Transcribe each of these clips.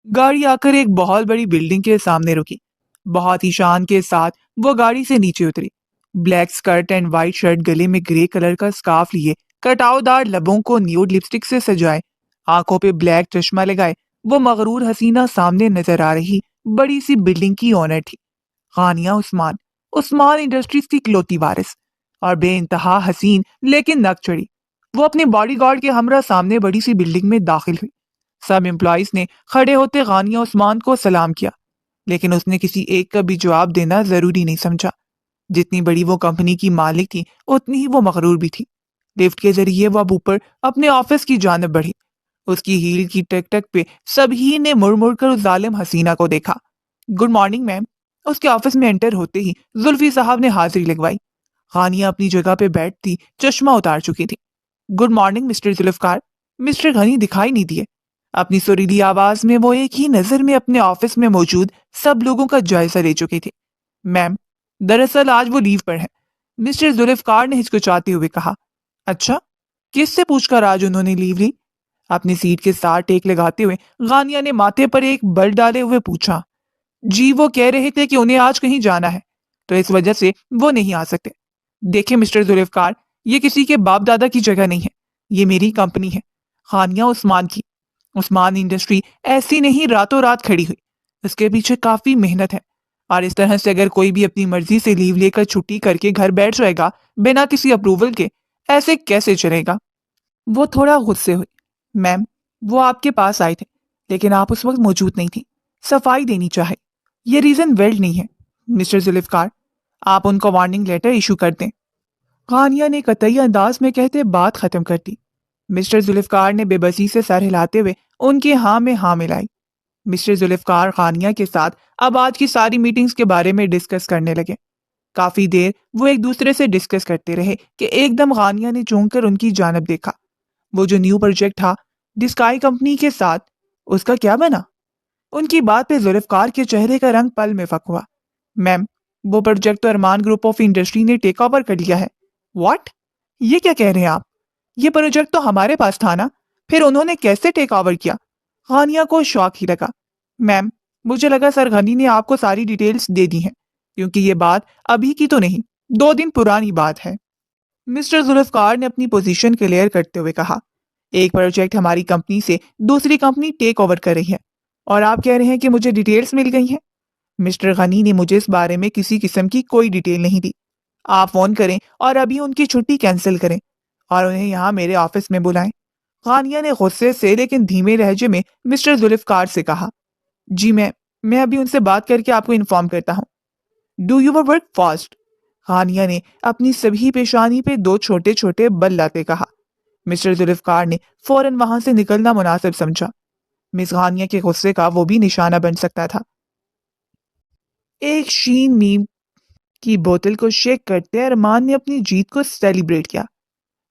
گاڑی آ کر ایک بہت بڑی بلڈنگ کے سامنے رکی۔ بہت ہی شان کے ساتھ وہ گاڑی سے نیچے اتری۔ Black skirt and white shirt, گلے میں گرے کلر کا سکارف لیے، کٹاؤ دار لبوں کو نیوڈ لپسٹک سے سجائے، آنکھوں پہ بلیک چشمہ لگائے، وہ مغرور حسینہ سامنے نظر آ رہی بڑی سی بلڈنگ کی اونر تھی۔ غانیہ عثمان، عثمان انڈسٹریز کی اکلوتی وارث اور بے انتہا حسین لیکن نک چڑھی۔ وہ اپنے باڈی گارڈ کے ہمراہ سامنے بڑی سی بلڈنگ میں داخل ہوئی۔ سب امپلائیز نے کھڑے ہوتے غانیہ عثمان کو سلام کیا، لیکن اس نے کسی ایک کا بھی جواب دینا ضروری نہیں سمجھا۔ جتنی بڑی وہ کمپنی کی مالک تھی اتنی ہی وہ مغرور بھی تھی۔ لفٹ کے ذریعے وہ اب اوپر اپنے آفس کی جانب بڑھی۔ اس کی ہیل کی ٹک ٹک پہ سبھی نے مڑ مڑ کر اس ظالم حسینہ کو دیکھا۔ Good morning ma'am. اس کے آفس میں انٹر ہوتے ہی زلفی صاحب نے حاضری لگوائی۔ غانیہ اپنی جگہ پہ بیٹھتی چشمہ اتار چکی تھی۔ Good morning mister Zulfiqar. Mister Ghani دکھائی نہیں دیے۔ اپنی سریلی آواز میں وہ ایک ہی نظر میں اپنے آفس میں موجود سب لوگوں کا جائزہ لے چکے تھے۔ میم، دراصل آج وہ لیو پر ہیں، مسٹر ذوالفقار نے ہچکچاتے ہوئے کہا۔ اچھا، کس سے پوچھ کر آج انہوں نے لیو لی؟ اپنی سیٹ کے ساتھ ٹیک لگاتے ہوئے غانیہ نے ماتھے پر ایک بل ڈالے ہوئے پوچھا۔ جی وہ کہہ رہے تھے کہ انہیں آج کہیں جانا ہے تو اس وجہ سے وہ نہیں آ سکتے۔ دیکھیں مسٹر ذوالفقار، یہ کسی کے باپ دادا کی جگہ نہیں ہے، یہ میری کمپنی ہے، غانیہ عثمان کی۔ عثمان انڈسٹری ایسی نہیں راتوں رات کھڑی ہوئی، اس کے پیچھے کافی محنت ہے، اور اس طرح سے اگر کوئی بھی اپنی مرضی سے لیو لے کر چھٹی کر کے گھر بیٹھ جائے گا بنا کسی اپروول کے، ایسے کیسے چلے گا؟ وہ تھوڑا غصے ہوئی۔ میم، وہ آپ کے پاس آئے تھے لیکن آپ اس وقت موجود نہیں تھی، صفائی دینی چاہے، یہ ریزن ویلڈ نہیں ہے۔ مسٹر ذوالفقار، آپ ان کو وارننگ لیٹر ایشو کر دیں۔ غانیہ نے قطعی انداز میں کہتے بات ختم کر دی۔ مسٹر ذوالفقار نے بے بسی سے سر ہلاتے ہوئے ان کے ہاں میں ہاں ملائی۔ مسٹر ذوالفقار غانیہ کے ساتھ اب آج کی ساری میٹنگز کے بارے میں ڈسکس کرنے لگے۔ کافی دیر وہ ایک دوسرے سے ڈسکس کرتے رہے کہ ایک دم غانیہ نے چونک کر ان کی جانب دیکھا۔ وہ جو نیو پروجیکٹ تھا ڈسکائی کمپنی کے ساتھ، اس کا کیا بنا؟ ان کی بات پہ ذوالفقار کے چہرے کا رنگ پل میں فک ہوا۔ میم، وہ پروجیکٹ تو ارمان گروپ آف انڈسٹری نے ٹیک اوور کر لیا ہے۔ واٹ؟ یہ کیا کہہ رہے ہیں آپ؟ یہ پروجیکٹ تو ہمارے پاس تھا نا، پھر انہوں نے کیسے ٹیک اوور کیا؟ غانیہ کو شوق ہی لگا۔ میم، مجھے لگا سر غنی نے آپ کو ساری ڈیٹیلز دے دی ہیں، کیونکہ یہ بات ابھی کی تو نہیں، 2 دن پرانی بات ہے۔ مسٹر ذوالفقار نے اپنی پوزیشن کلیئر کرتے ہوئے کہا۔ ایک پروجیکٹ ہماری کمپنی سے دوسری کمپنی ٹیک اوور کر رہی ہے اور آپ کہہ رہے ہیں کہ مجھے ڈیٹیلز مل گئی ہیں؟ مسٹر غنی نے مجھے اس بارے میں کسی قسم کی کوئی ڈیٹیل نہیں دی۔ آپ فون کریں اور ابھی ان کی چھٹی کینسل کریں اور انہیں یہاں میرے آفس میں بلائیں۔ غانیہ نے غصے سے لیکن دھیمے لہجے میں مسٹر ذوالفقار سے کہا۔ جی میں ابھی ان سے بات کر کے آپ کو انفارم کرتا ہوں۔ Do your work fast. غانیہ نے اپنی سبھی پیشانی پہ 2 چھوٹے چھوٹے بل لاتے کہا۔ مسٹر ذوالفقار نے فوراً وہاں سے نکلنا مناسب سمجھا۔ مس غانیہ کے غصے کا وہ بھی نشانہ بن سکتا تھا۔ ایک شین میم کی بوتل کو شیک کرتے ارمان نے اپنی جیت کو سیلیبریٹ کیا۔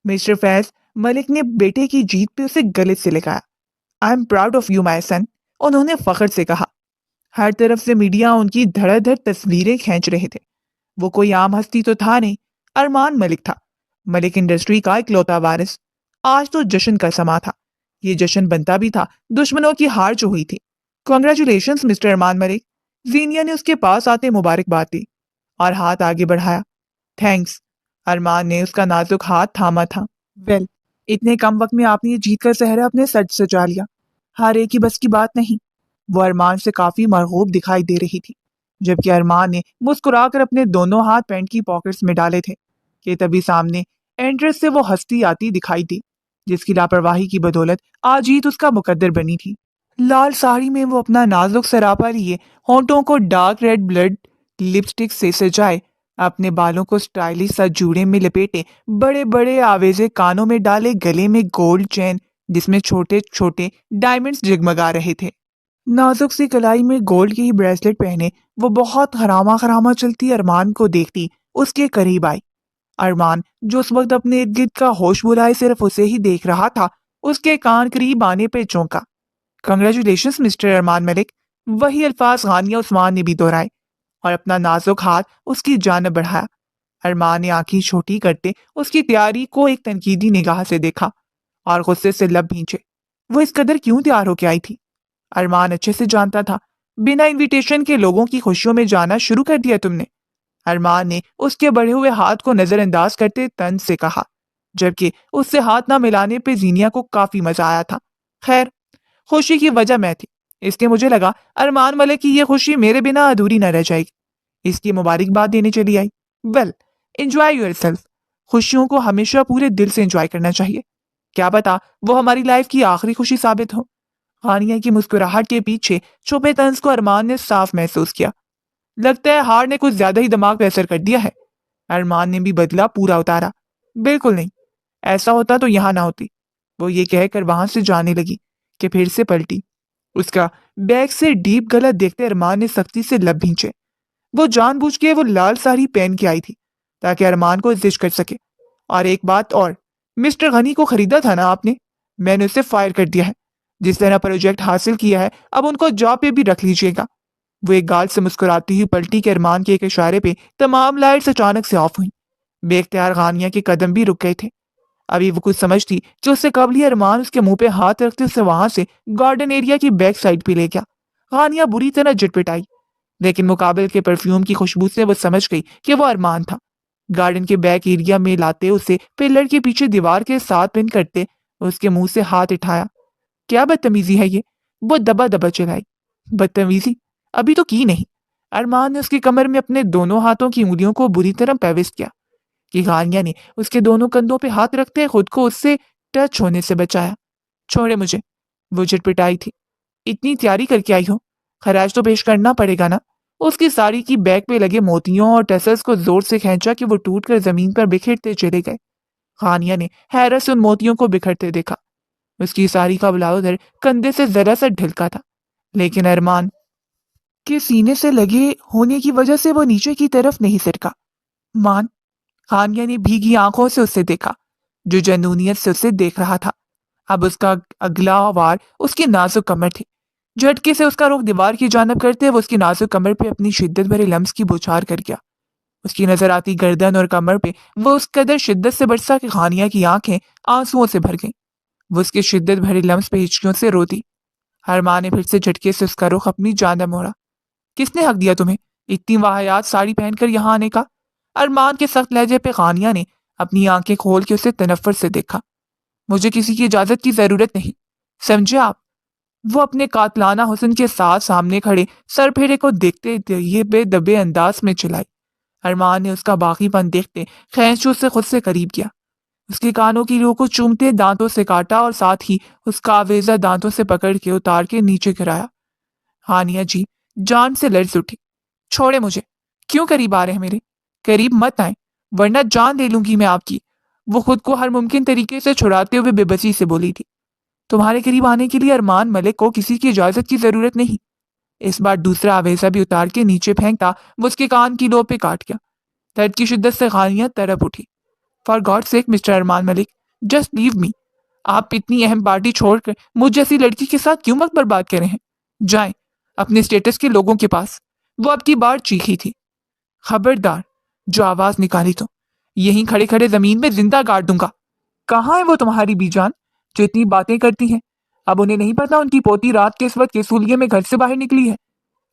مسٹر فیض ملک نے بیٹے کی جیت پہ اسے گلے سے لگایا۔ I am proud of you my son, انہوں نے فخر سے کہا۔ ہر طرف سے میڈیا ان کی دھڑا دھڑ تصویریں کھینچ رہے تھے۔ وہ کوئی عام ہستی تو تھا نہیں، ارمان ملک تھا، ملک انڈسٹری کا اکلوتا وارث۔ آج تو جشن کا سما تھا۔ یہ جشن بنتا بھی تھا دشمنوں کی ہار جو ہوئی تھی۔ کنگریچولیشنز مسٹر ارمان ملک۔ زینیا نے اس کے پاس آتے مبارکباد دی اور ہاتھ آگے بڑھایا۔ تھینکس۔ ارمان نے اس کا نازک ہاتھ تھاما تھا۔ ویل، اتنے کم وقت میں آپ نے یہ جیت کا صحرا اپنے سر سجا لیا، ہر ایک کی بس کی بات نہیں۔ وہ ارمان سے کافی مرغوب دکھائی دے رہی تھی، جبکہ ارمان نے مسکرا کر اپنے دونوں ہاتھ پینٹ کی پاکٹس میں ڈالے تھے کہ تبھی سامنے انٹرس سے وہ ہستی آتی دکھائی دی جس کی لاپرواہی کی بدولت آج جیت اس کا مقدر بنی تھی۔ لال ساڑی میں وہ اپنا نازک سراپا لیے، ہونٹوں کو ڈارک ریڈ بلڈ لپسٹک سے سجائے، اپنے بالوں کو سٹائلش سا جوڑے میں لپیٹے، بڑے بڑے آویزے کانوں میں ڈالے، گلے میں گولڈ چین جس میں چھوٹے چھوٹے ڈائمنڈز جگمگا رہے تھے، نازک سی کلائی میں گولڈ کی ہی بریسلٹ پہنے وہ بہت خراما خراما چلتی ارمان کو دیکھتی اس کے قریب آئی۔ ارمان جو اس وقت اپنے ارد گرد کا ہوش بلائے صرف اسے ہی دیکھ رہا تھا، اس کے کان قریب آنے پہ چونکا۔ کنگریچولیشنز مسٹر ارمان ملک۔ وہی الفاظ غانیہ عثمان نے بھی دہرائے اور اپنا نازک ہاتھ اس کی جانب بڑھایا۔ ارمان نے آنکھیں چھوٹی کرتے اس کی تیاری کو ایک تنقیدی نگاہ سے دیکھا اور غصے سے لب بھینچے۔ وہ اس قدر کیوں تیار ہو کے آئی تھی؟ ارمان اچھے سے جانتا تھا بنا انویٹیشن کے لوگوں کی خوشیوں میں جانا شروع کر دیا تم نے۔ ارمان نے اس کے بڑھے ہوئے ہاتھ کو نظر انداز کرتے طنز سے کہا، جبکہ اس سے ہاتھ نہ ملانے پہ زینیا کو کافی مزہ آیا تھا۔ خیر، خوشی کی وجہ میں تھی، اس لیے مجھے لگا ارمان ملک کی یہ خوشی میرے بنا ادھوری نہ رہ جائے گی، اس کی مبارکباد دینے چلی آئی۔ Well, enjoy yourself. خوشیوں کو ہمیشہ پورے دل سے انجوائے کرنا چاہیے، کیا پتا وہ ہماری لائف کی آخری خوشی ثابت ہو۔ ہانیہ کی مسکراہٹ کے پیچھے چھپے طنز کو ارمان نے صاف محسوس کیا۔ لگتا ہے ہار نے کچھ زیادہ ہی دماغ پہ اثر کر دیا ہے۔ ارمان نے بھی بدلہ پورا اتارا۔ بالکل نہیں، ایسا ہوتا تو یہاں نہ ہوتی، وہ یہ کہہ کر وہاں سے جانے لگی کہ پھر سے پلٹی۔ اس کا بیگ سے ڈیپ گلا دیکھتے ارمان نے سختی سے لب بھینچے۔ وہ جان بوجھ کے وہ لال ساڑی پہن کے آئی تھی تاکہ ارمان کو زش کر سکے۔ اور ایک بات اور، مسٹر غنی کو خریدا تھا نا آپ نے، میں نے اسے فائر کر دیا ہے۔ جس طرح پروجیکٹ حاصل کیا ہے اب ان کو جاب پہ بھی رکھ لیجیے گا۔ وہ ایک گال سے مسکراتی ہوئی پلٹی کے ارمان کے ایک اشارے پہ تمام لائٹس اچانک سے آف ہوئیں۔ بے اختیار غانیہ کے قدم بھی رک گئے تھے۔ ابھی وہ کچھ سمجھتی جو اس سے قبل ہی ارمان اس کے منہ پہ ہاتھ رکھتے اسے وہاں سے گارڈن ایریا کی بیک سائڈ پہ لے گیا۔ غانیہ بری طرح جٹپٹائی، لیکن مقابل کے پرفیوم کی خوشبو سے وہ سمجھ گئی کہ وہ ارمان تھا۔ گارڈن کے بیک ایریا میں لاتے اسے پلر کے پیچھے دیوار کے ساتھ پن کرتے اس کے منہ سے ہاتھ اٹھایا۔ کیا بدتمیزی ہے یہ، وہ دبا دبا چلائی۔ بدتمیزی ابھی تو کی نہیں۔ ارمان نے اس کی کمر میں اپنے دونوں ہاتھوں کی انگلیوں کو بری طرح پیوست کیا کہ غانیہ نے اس کے دونوں کندھوں پہ ہاتھ رکھتے خود کو اس سے ٹچ ہونے سے بچایا۔ چھوڑے مجھے، وہ جٹپٹائی تھی۔ اتنی تیاری کر کے آئی ہو، خراج تو پیش کرنا پڑے گا نا۔ اس کی ساڑی کی بیک پہ لگے موتیوں اور ٹسلز کو زور سے کھینچا کہ وہ ٹوٹ کر زمین پر بکھرتے چلے گئے۔ غانیہ نے حیرت سے ان موتیوں کو بکھرتے دیکھا۔ اس کی ساڑی کا بلاؤزر کندھے سے ذرا سا ڈھلکا تھا، لیکن ارمان کے سینے سے لگے ہونے کی وجہ سے وہ نیچے کی طرف نہیں سرکا۔ مان، غانیہ نے بھیگی آنکھوں سے اسے دیکھا جو جنونیت سے اسے دیکھ رہا تھا۔ اب اس کا اگلا وار اس کی نازک کمر تھی۔ جھٹکے سے اس کا رخ دیوار کی جانب کرتے وہ اس کی نازک کمر پہ اپنی شدت بھرے لمس کی بوچھار کر گیا۔ اس کی نظر آتی گردن اور کمر پہ وہ اس قدر شدت سے برسا کہ غانیہ کی آنکھیں آنسوؤں سے بھر گئیں۔ وہ اس کے شدت بھرے لمس پہ ہچکیوں سے روتی۔ ارمان نے پھر سے جھٹکے سے اس کا رخ اپنی جانب موڑا۔ کس نے حق دیا تمہیں اتنی واہیات ساڑی پہن کر یہاں آنے کا؟ ارمان کے سخت لہجے پہ غانیہ نے اپنی آنکھیں کھول کے اسے تنفر سے دیکھا۔ مجھے کسی کی اجازت کی ضرورت نہیں، سمجھے آپ؟ وہ اپنے قاتلانہ حسن کے ساتھ سامنے کھڑے سر پھیرے کو دیکھتے یہ بے دبے انداز میں چلائی۔ ارمان نے اس کا باقی پن دیکھتے خینچو سے خود سے قریب کیا، اس کے کانوں کی رو کو چومتے دانتوں سے کاٹا اور ساتھ ہی اس کا آویزہ دانتوں سے پکڑ کے اتار کے نیچے گرایا۔ ہانیہ جی جان سے لرز اٹھی۔ چھوڑے مجھے، کیوں قریب آ رہے ہیں میرے؟ قریب مت آئیں ورنہ جان لے لوں گی میں آپ کی، وہ خود کو ہر ممکن طریقے سے چھڑاتے ہوئے بے بسی سے بولی تھی۔ تمہارے قریب آنے کے لیے ارمان ملک کو کسی کی اجازت کی ضرورت نہیں۔ اس بار دوسرا آویزہ بھی اتار کے نیچے پھینکتا وہ اس کے کان کی لو پہ کاٹ گیا۔ درد کی شدت سے غانیہ تڑپ اٹھی۔ For God sake mister Arman Malik, just leave me. آپ اتنی اہم پارٹی چھوڑ کر مجھ جیسی لڑکی کے ساتھ کیوں وقت برباد کر رہے ہیں؟ جائیں اپنے اسٹیٹس کے لوگوں کے پاس، وہ اب کی بار چیخی تھی۔ خبردار جو آواز نکالی تو یہیں کھڑے کھڑے زمین میں زندہ گاڑ دوں گا۔ کہاں ہے وہ تمہاری بی جان جو اتنی باتیں کرتی ہیں؟ اب انہیں نہیں پتا ان کی پوتی رات کے اس وقت کس ہولیے میں گھر سے باہر نکلی ہے؟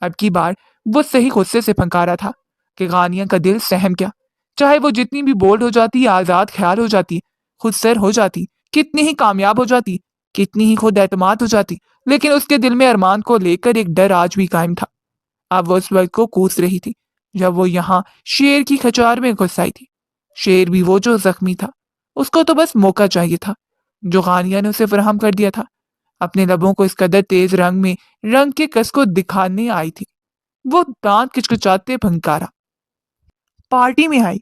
اب کی بار وہ صحیح غصے سے پھنکارا تھا کہ غانیہ کا دل سہم گیا۔ چاہے وہ جتنی بھی بولڈ ہو جاتی، آزاد خیال ہو جاتی، خود سر ہو جاتی، کتنی ہی کامیاب ہو جاتی، کتنی ہی خود اعتماد ہو جاتی، لیکن اس کے دل میں ارمان کو لے کر ایک ڈر آج بھی قائم تھا۔ اب وہ اس وقت کو کوس رہی تھی جب وہ یہاں شیر کی کھچار میں گھس آئی تھی۔ شیر بھی وہ جو زخمی تھا، اس کو تو بس موقع چاہیے تھا جو غانیہ نے اسے فراہم کر دیا تھا۔ اپنے لبوں کو اس قدر تیز رنگ میں رنگ کے کس کو دکھانے آئی تھی۔ وہ دانت کچکچاتے پھنکارا۔ پارٹی میں آئی،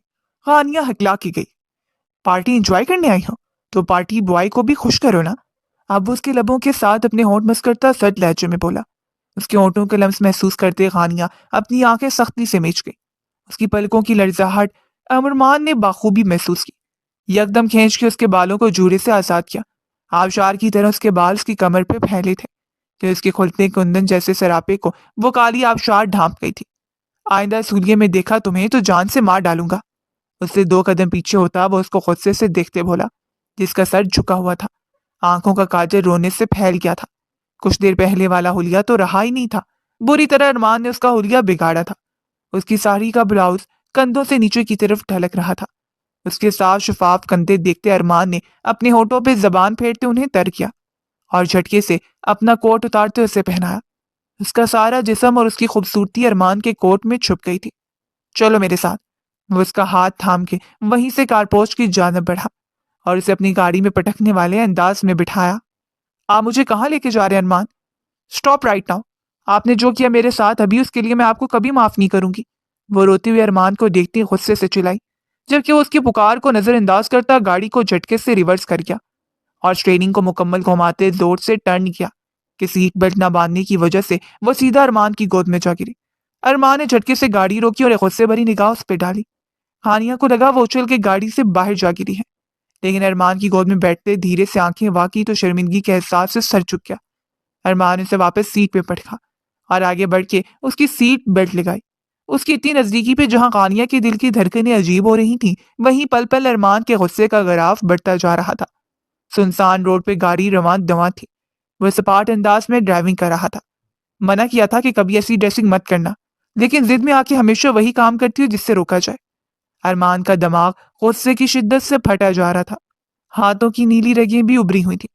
غانیہ ہکلا کی گئی۔ پارٹی انجوائے کرنے آئی ہو تو پارٹی بوائے کو بھی خوش کرو نا۔ اب وہ اس کے لبوں کے ساتھ اپنے ہونٹ مسکرتا سرد لہجے میں بولا۔ اس کے ہونٹوں کے لمس محسوس کرتے غانیہ اپنی آنکھیں سختی سے میچ گئی۔ اس کی پلکوں کی لرزاہٹ ارمان نے بخوبی محسوس کی۔ یکدم کھینچ کے اس کے بالوں کو جوڑے سے آزاد کیا۔ آبشار کی طرح اس کے بال اس کی کمر پہ پھیلے تھے کہ اس کے کھلتے کندن جیسے سراپے کو وہ کالی آبشار ڈھانپ گئی تھی۔ آئندہ سولیے میں دیکھا تمہیں تو جان سے مار ڈالوں گا۔ اس سے 2 قدم پیچھے ہوتا وہ اس کو غصے سے دیکھتے بولا، جس کا سر جھکا ہوا تھا۔ آنکھوں کا کاجل رونے سے پھیل گیا تھا۔ کچھ دیر پہلے والا حلیہ تو رہا ہی نہیں تھا، بری طرح ارمان نے اس کا حلیہ بگاڑا تھا۔ اس کی ساڑی کا بلاؤز کندھوں سے نیچے کی طرف ڈھلک رہا تھا۔ اس کے صاف شفاف کندھے دیکھتے ارمان نے اپنے ہونٹوں پہ زبان پھیرتے انہیں تر کیا اور جھٹکے سے اپنا کوٹ اتارتے اسے پہنایا۔ اس کا سارا جسم اور اس کی خوبصورتی ارمان کے کوٹ میں چھپ گئی تھی۔ چلو میرے ساتھ۔ وہ اس کا ہاتھ تھام کے وہیں سے کارپوش کی جانب بڑھا اور اسے اپنی گاڑی میں پٹکنے والے انداز میں بٹھایا۔ آپ مجھے کہاں لے کے جا رہے ہیں ارمان؟ Stop right now. آپ نے جو کیا میرے ساتھ ابھی، اس کے لیے میں آپ کو کبھی معاف نہیں کروں گی۔ وہ روتے ہوئے ارمان کو دیکھتے غصے سے چلائی، جبکہ وہ اس کی پکار کو نظر انداز کرتا گاڑی کو جھٹکے سے ریورس کر گیا اور اسٹیئرنگ کو مکمل گھماتے زور سے ٹرن کیا کہ سیٹ بیلٹ نہ باندھنے کی وجہ سے وہ سیدھا ارمان کی گود میں جا گری۔ ارمان نے جھٹکے سے گاڑی روکی اور ایک غصے بھری نگاہ اس پہ ڈالی۔ ہانیہ کو لگا وہ اچھل کے گاڑی سے باہر جا گری ہے، لیکن ارمان کی گود میں بیٹھتے دھیرے سے آنکھیں واقعی تو شرمندگی کے احساس سے سر جھک گیا۔ ارمان اسے واپس سیٹ پہ پٹکا اور آگے بڑھ کے اس کی سیٹ بیلٹ لگائی۔ اس کی اتنی نزدیکی پہ جہاں ہانیہ کے دل کی دھڑکنیں عجیب ہو رہی تھیں، وہیں پل پل ارمان کے غصے کا غراف بڑھتا جا رہا تھا۔ سنسان روڈ پہ گاڑی رواں دواں تھی۔ وہ سپاٹ انداز میں ڈرائیونگ کر رہا تھا۔ منع کیا تھا کہ کبھی ایسی ڈریسنگ مت کرنا، لیکن ضد میں آ کے ہمیشہ وہی کام کرتی ہو جس سے روکا جائے۔ ارمان کا دماغ غصے کی شدت سے پھٹا جا رہا تھا، ہاتھوں کی نیلی رگیں بھی ابری ہوئی تھی۔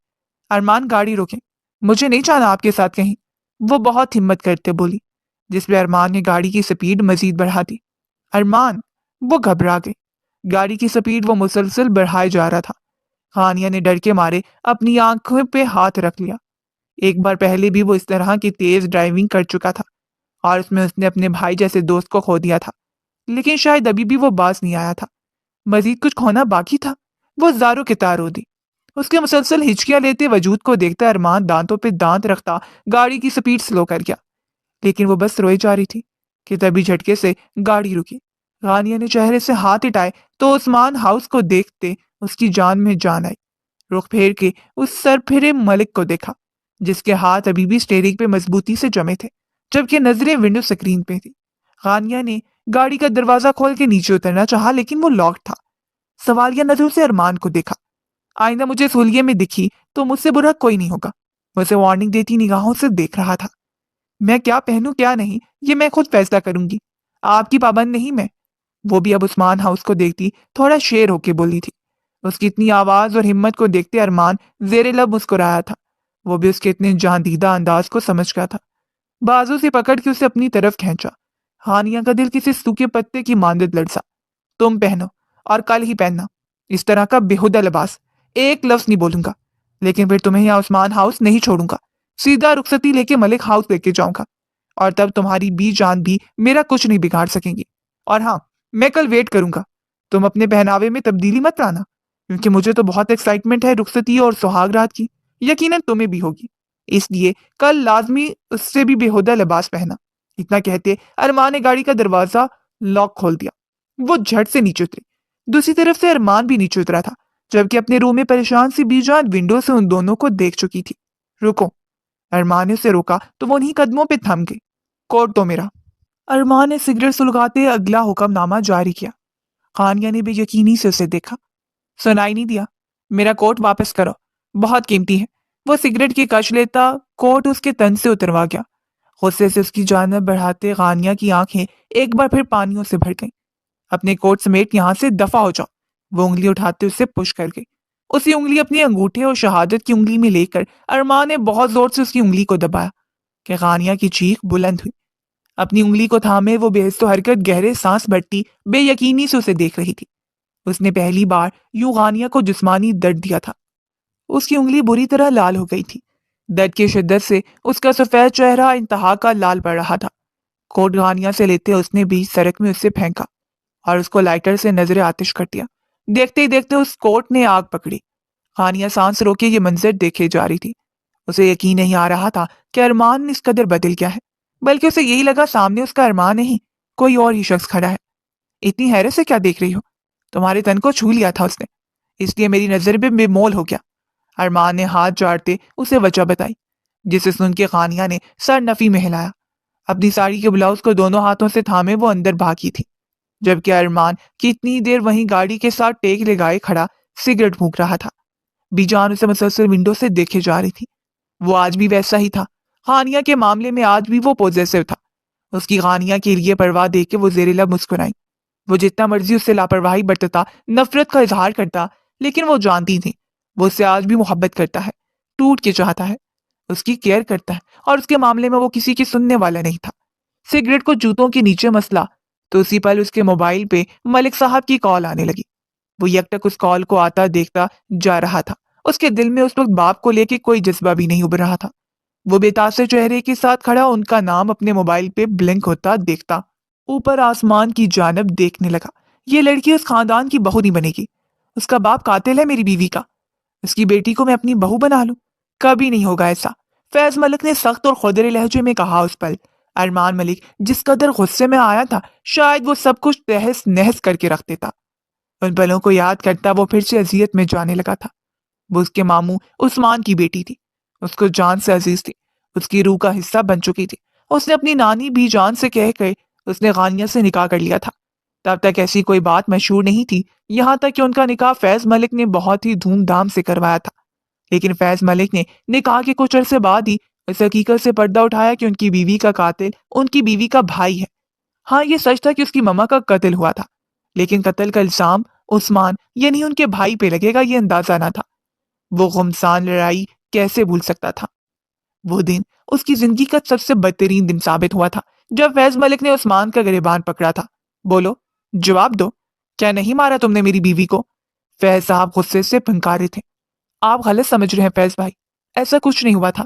ارمان گاڑی روکیں، مجھے نہیں جانا آپ کے ساتھ کہیں، وہ بہت ہمت کرتے بولی، جس پہ ارمان نے گاڑی کی سپیڈ مزید بڑھا دی۔ ارمان، وہ گھبرا گئے۔ گاڑی کی سپیڈ وہ مسلسل بڑھائے جا رہا تھا۔ ہانیہ نے ڈر کے مارے اپنی آنکھوں پہ ہاتھ رکھ لیا۔ ایک بار پہلے بھی وہ اس طرح کی تیز ڈرائیونگ کر چکا تھا اور اس میں اس نے اپنے بھائی جیسے دوست کو کھو دیا تھا، لیکن شاید ابھی بھی وہ باز نہیں آیا تھا۔ مزید کچھ کھونا باقی تھا۔ وہ زاروں کے تار ہو دی۔ اس کے مسلسل ہچکیاں لیتے وجود کو دیکھتا ارمان دانتوں پہ دانت رکھتا گاڑی کی سپیڈ سلو کر گیا، لیکن وہ بس روئے جا رہی تھی کہ تبھی جھٹکے سے گاڑی رکی۔ ہانیہ نے چہرے سے ہاتھ ہٹائے تو عثمان ہاؤس کو دیکھتے اس کی جان میں جان آئی۔ رخ پھیر کے اس سر پھرے ملک کو دیکھا، جس کے ہاتھ ابھی بھی اسٹیئرنگ پہ مضبوطی سے جمے تھے، جبکہ نظریں ونڈو سکرین پہ تھی۔ ہانیہ نے گاڑی کا دروازہ کھول کے نیچے اترنا چاہا، لیکن وہ لاک تھا۔ سوالیہ نظروں سے ارمان کو دیکھا۔ آئندہ مجھے اس حلیے میں دکھی تو مجھ سے برا کوئی نہیں ہوگا۔ وہ اسے وارننگ دیتی نگاہوں سے دیکھ رہا تھا۔ میں کیا پہنوں کیا نہیں، یہ میں خود فیصلہ کروں گی، آپ کی پابند نہیں میں۔ وہ بھی اب عثمان ہاؤس کو دیکھتی تھوڑا شیر ہو کے بولی تھی۔ اس کی اتنی آواز اور ہمت کو دیکھتے ارمان زیر لب مسکرایا تھا۔ وہ بھی اس کے اتنے جان دیدہ انداز کو سمجھ گیا تھا۔ بازو سے پکڑ کے اسے اپنی طرف کھینچا۔ ہانیہ کا دل کسی سوکھے پتے کی مانند لرزا۔ تم پہنو اور کل ہی پہننا اس طرح کا بےہودہ لباس، ایک لفظ نہیں بولوں گا، لیکن پھر تمہیں یہاں عثمان ہاؤس نہیں چھوڑوں گا، سیدھا رخصتی لے کے ملک ہاؤس لے کے جاؤں گا، اور تب تمہاری بی جان بھی میرا کچھ نہیں بگاڑ سکیں گی۔ اور ہاں، میں کل ویٹ کروں گا، تم اپنے پہناوے میں تبدیلی مت لانا، کیونکہ مجھے تو بہت ایکسائٹمنٹ ہے رخصتی اور سہاگ رات کی، یقیناً تمہیں بھی ہوگی، اس لیے کل لازمی اس سے بھی بےہودہ لباس پہنا۔ اتنا کہتے ارمان نے گاڑی کا دروازہ لاک کھول دیا۔ وہ جھٹ سے نیچے اتری۔ دوسری طرف سے ارمان بھی نیچے اترا تھا، جبکہ اپنے روم میں پریشان سی بی جان ونڈو سے ان دونوں کو دیکھ چکی تھی۔ رکو، ارمان نے اسے روکا تو وہ انہی قدموں پہ تھم گئی۔ کوٹ تو میرا۔ ارمان نے سگریٹ سلگاتے اگلا حکم نامہ جاری کیا۔ ہانیہ نے بے یقینی سے اسے دیکھا۔ سنائی نہیں دیا؟ میرا کوٹ واپس کرو، بہت قیمتی ہے۔ وہ سگریٹ کی کش لیتا کوٹ اس کے تن سے اتروا گیا۔ غصے سے اس کی جانب بڑھاتے ہانیہ کی آنکھیں ایک بار پھر پانیوں سے بھر گئیں۔ اپنے کوٹ سمیت یہاں سے دفع ہو جاؤ، وہ انگلی اٹھاتے اسے پش کر گئی۔ اسی انگلی اپنی انگوٹھے اور شہادت کی انگلی میں لے کر ارمان نے بہت زور سے اس کی انگلی کو دبایا کہ ہانیہ کی چیخ بلند ہوئی۔ اپنی انگلی کو تھامے وہ بے حس و حرکت گہرے سانس بھرتی بے یقینی سے اسے دیکھ رہی تھی۔ اس نے پہلی بار یوں ہانیہ کو جسمانی درد دیا تھا۔ اس کی انگلی بری طرح لال ہو گئی تھی۔ درد کی شدت سے اس کا سفید چہرہ انتہا کا لال پڑ رہا تھا۔ کوٹ ہانیہ سے لیتے اس نے بھی سڑک میں اسے پھینکا اور اس کو لائٹر سے نظر آتش کر دیا۔ دیکھتے ہی دیکھتے اس کوٹ نے آگ پکڑی۔ ہانیہ سانس روکے یہ منظر دیکھے جا رہی تھی۔ اسے یقین نہیں آ رہا تھا کہ ارمان اس قدر بدل گیا ہے، بلکہ اسے یہی لگا سامنے اس کا ارمان نہیں، کوئی اور ہی شخص کھڑا ہے۔ اتنی حیرت سے کیا دیکھ رہی ہو؟ تمہارے تن کو چھو لیا تھا اس نے، اس لیے میری نظر میں بے مول ہو گیا۔ ارمان نے ہاتھ جاڑتے اسے وجہ بتائی، جسے سن کے ہانیہ نے سر نفی میں ہلایا۔ اپنی ساڑی کے بلاؤز کو دونوں ہاتھوں سے تھامے وہ اندر بھاگی تھی، جبکہ ارمان کتنی دیر وہیں گاڑی کے ساتھ ٹیک لگائے کھڑا سگریٹ پھونک رہا تھا۔ بی جان اسے مسلسل ونڈو سے دیکھے جا رہی تھی۔ وہ آج بھی ویسا ہی تھا۔ خانیہ کے معاملے میں آج بھی وہ پوزیسو تھا۔ اس کی خانیہ کے لیے پرواہ دیکھ کے وہ زیر لب مسکرائی۔ وہ جتنا مرضی اس سے لاپرواہی برتتا، نفرت کا اظہار کرتا، لیکن وہ جانتی تھی وہ اس سے آج بھی محبت کرتا ہے، ٹوٹ کے چاہتا ہے، اس کی کیئر کرتا ہے، اور اس کے معاملے میں وہ کسی کی سننے والا نہیں تھا۔ سگریٹ کو جوتوں کے نیچے مسلا تو اسی پل اس کے موبائل پہ ملک صاحب کی کال آنے لگی۔ وہ یک تک اس کال کو آتا دیکھتا جا رہا تھا۔ اس کے دل میں اس وقت باپ کو لے کے کوئی جذبہ بھی نہیں ابھر رہا تھا۔ وہ بے تاثر چہرے کے ساتھ کھڑا ان کا نام اپنے موبائل پہ بلنک ہوتا دیکھتا اوپر آسمان کی جانب دیکھنے لگا۔ یہ لڑکی اس خاندان کی بہو نہیں بنے گی۔ اس کا باپ قاتل ہے میری بیوی کا۔ اس کی بیٹی کو میں اپنی بہو بنا لوں؟ کبھی نہیں ہوگا ایسا، فیض ملک نے سخت اور خودرے لہجے میں کہا اس پل۔ ارمان ملک جس قدر غصے میں آیا تھا، شاید وہ سب کچھ تہس نہس کر کے رکھ دیتا۔ ان پلوں کو یاد کرتا وہ پھر سے اذیت میں جانے لگا تھا۔ وہ اس کے ماموں عثمان کی بیٹی تھی، اس کو جان سے عزیز تھی، اس کی روح کا حصہ بن چکی تھی۔ اس نے اپنی نانی بھی جان سے کہہ کے اس نے غانیہ سے نکاح کر لیا تھا۔ تب تک ایسی کوئی بات مشہور نہیں تھی، یہاں تک کہ ان کا نکاح فیض ملک نے بہت ہی دھوم دھام سے کروایا تھا۔ لیکن فیض ملک نے نکاح کے کچھ عرصے بعد ہی اس حقیقت سے پردہ اٹھایا کہ ان کی بیوی کا قاتل ان کی بیوی کا بھائی ہے۔ ہاں، یہ سچ تھا کہ اس کی مما کا قتل ہوا تھا، لیکن قتل کا الزام عثمان یعنی ان کے بھائی پہ لگے گا یہ اندازہ نہ تھا۔ وہ غمسان لڑائی کیسے بھول سکتا تھا؟ وہ دن اس کی زندگی کا سب سے بدترین دن ثابت ہوا تھا جب فیض ملک نے عثمان کا گریبان پکڑا تھا۔ بولو، جواب دو، کیا نہیں مارا تم نے میری بیوی کو؟ فیض صاحب غصے سے پھنکارے تھے۔ آپ غلط سمجھ رہے ہیں فیض بھائی، ایسا کچھ نہیں ہوا تھا،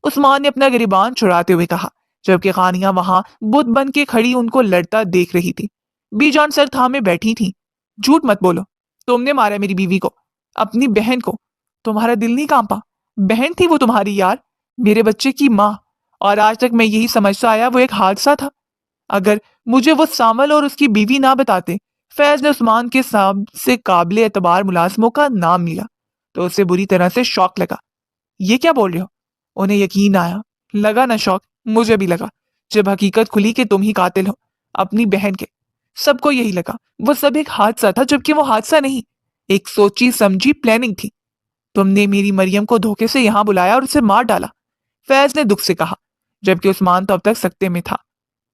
عثمان نے اپنا گریبان چھڑاتے ہوئے کہا، جبکہ خانیہ وہاں بت بن کے کھڑی ان کو لڑتا دیکھ رہی تھی۔ بی جان سر تھامے بیٹھی تھی۔ جھوٹ مت بولو، تم نے مارا میری بیوی کو، اپنی بہن کو۔ تمہارا دل نہیں کانپا؟ بہن تھی وہ تمہاری یار، میرے بچے کی ماں، اور آج تک میں یہی سمجھتا آیا وہ ایک حادثہ تھا۔ اگر مجھے وہ سامل اور اس کی بیوی نہ بتاتے۔ فیض نے عثمان کے سب سے قابل اعتبار ملازموں کا نام لیا تو اسے بری طرح سے شوق لگا۔ یہ کیا بول رہے ہو؟ انہیں یقین آیا، لگا نا شوق، مجھے بھی لگا جب حقیقت کھلی کہ تم ہی قاتل ہو اپنی بہن کے۔ سب کو یہی لگا وہ سب ایک حادثہ تھا، جبکہ وہ حادثہ نہیں، ایک سوچی سمجھی پلاننگ تھی۔ تم نے میری مریم کو دھوکے سے یہاں بلایا اور اسے مار ڈالا، فیض نے دکھ سے کہا، جبکہ عثمان تو اب تک سکتے میں تھا۔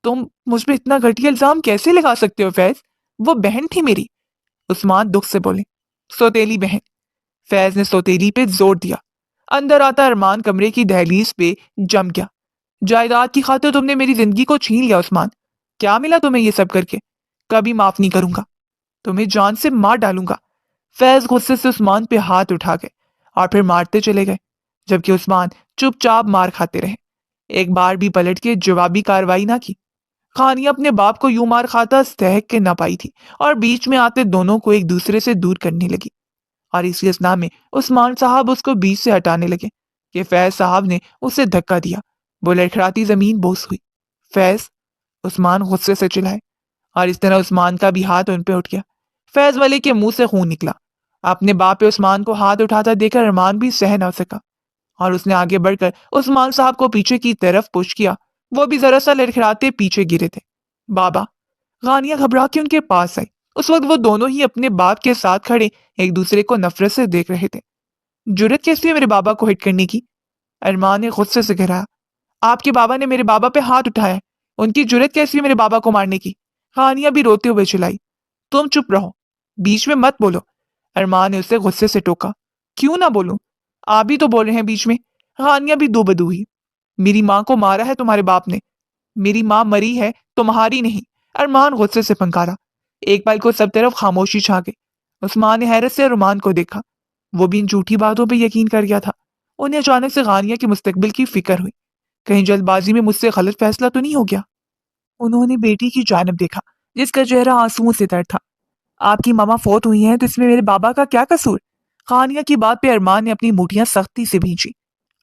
تم مجھ پہ اتنا گھٹیا الزام کیسے لگا سکتے ہو فیض؟ وہ بہن تھی میری، عثمان دکھ سے بولے۔ سوتیلی بہن، فیض نے سوتیلی پہ زور دیا۔ اندر آتا ارمان کمرے کی دہلیز پہ جم گیا۔ جائیداد کی خاطر تم نے میری زندگی کو چھین لیا عثمان، کیا ملا تمہیں یہ سب کر کے؟ کبھی معاف نہیں کروں گا، تمہیں جان سے مار ڈالوں گا۔ فیض غصے سے عثمان پہ ہاتھ اٹھا گئے اور پھر مارتے چلے گئے، جبکہ عثمان چپ چاپ مار کھاتے رہے، ایک بار بھی پلٹ کے جوابی کاروائی نہ کی۔ خانیہ اپنے باپ کو یوں مار کھاتا سہک کے نہ پائی تھی اور بیچ میں آتے دونوں کو ایک دوسرے سے دور کرنے لگی، اور اسی اثنا میں عثمان صاحب اس کو بیچ سے ہٹانے لگے کہ فیض صاحب نے اسے دھکا دیا۔ وہ لڑکھڑاتی زمین بوس ہوئی۔ فیض، عثمان غصے سے چلائے، اور اس طرح عثمان کا بھی ہاتھ ان پہ اٹھ گیا۔ فیض ملک کے منہ سے خون نکلا۔ اپنے باپ پہ عثمان کو ہاتھ اٹھاتا دیکھ کر ارمان بھی سہ نہ سکا، اور اس نے آگے بڑھ کر عثمان صاحب کو پیچھے کی طرف پش کیا۔ وہ بھی ذرا سا لڑکھڑاتے پیچھے گرے تھے۔ بابا، غانیہ گھبرا کے ان کے پاس آئی۔ اس وقت وہ دونوں ہی اپنے باپ کے ساتھ کھڑے ایک دوسرے کو نفرت سے دیکھ رہے تھے۔ جرت کیسی ہے میرے بابا کو ہٹ کرنے کی؟ ارمان نے غصے سے گھرایا۔ آپ کے بابا نے میرے بابا پہ ہاتھ اٹھایا ہے، ان کی جرت کیسی ہے میرے بابا کو مارنے کی؟ غانیہ بھی روتے ہوئے چلائی۔ تم چپ رہو، بیچ میں مت بولو، ارمان نے اسے غصے سے ٹوکا۔ کیوں نہ بولوں؟ آپ بھی تو بول رہے ہیں بیچ میں۔ غانیہ بھی دو بدو ہوئی۔ میری ماں کو مارا ہے تمہارے باپ نے، میری ماں مری ہے، تمہاری نہیں، ارمان غصے سے پھنکارا۔ ایک پل کو سب طرف خاموشی چھا گئی۔ عثمان نے حیرت سے ارمان کو دیکھا، وہ بھی ان جھوٹی باتوں پہ یقین کر گیا تھا۔ انہیں اچانک سے غانیہ کے مستقبل کی فکر ہوئی، کہیں جلد بازی میں مجھ سے غلط فیصلہ تو نہیں ہو گیا۔ انہوں نے بیٹی کی جانب دیکھا جس کا چہرہ آنسوؤں سے تر تھا۔ آپ کی ماما فوت ہوئی ہیں تو اس میں میرے بابا کا کیا قصور؟ غانیہ کی بات پہ ارمان نے اپنی مٹھیاں سختی سے بھینچی۔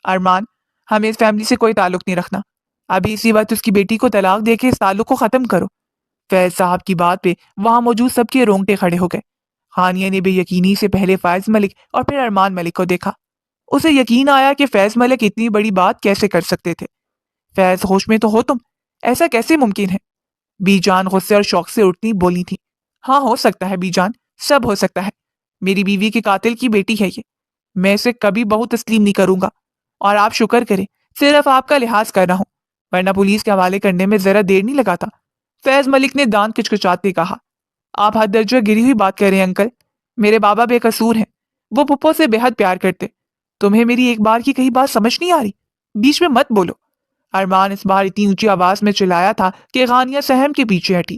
ارمان، ہمیں اس فیملی سے کوئی تعلق نہیں رکھنا، ابھی اسی وقت اس کی بیٹی کو طلاق دے کے اس تعلق کو ختم کرو۔ فیض صاحب کی بات پہ وہاں موجود سب کے رونگٹے کھڑے ہو گئے۔ غانیہ نے بے یقینی سے پہلے فیض ملک اور پھر ارمان ملک کو دیکھا۔ اسے یقین آیا کہ فیض ملک اتنی بڑی بات کیسے کر سکتے تھے۔ فیض، ہوش میں تو ہو تم؟ ایسا کیسے ممکن ہے؟ بی جان غصے اور شوق سے اٹھتی بولی تھی۔ ہاں، ہو سکتا ہے بی جان، سب ہو سکتا ہے، میری بیوی کے قاتل کی بیٹی ہے یہ، میں اسے کبھی بہو تسلیم نہیں کروں گا۔ اور آپ شکر کریں صرف آپ کا لحاظ کر رہا ہوں، ورنہ پولیس کے حوالے کرنے میں ذرا دیر نہیں لگاتا۔ فیض ملک نے دانت کچکچاتے کہا۔ آپ حد درجہ گری ہوئی بات کر رہے ہیں انکل، میرے بابا بے قصور ہیں، وہ پھپھو سے بے حد پیار کرتے۔ تمہیں میری ایک بار کی کہیں بات سمجھ نہیں آ رہی؟ بیچ میں مت بولو۔ ارمان اس بار اتنی اونچی آواز میں چلایا تھا کہ غانیہ سہم کے پیچھے ہٹی۔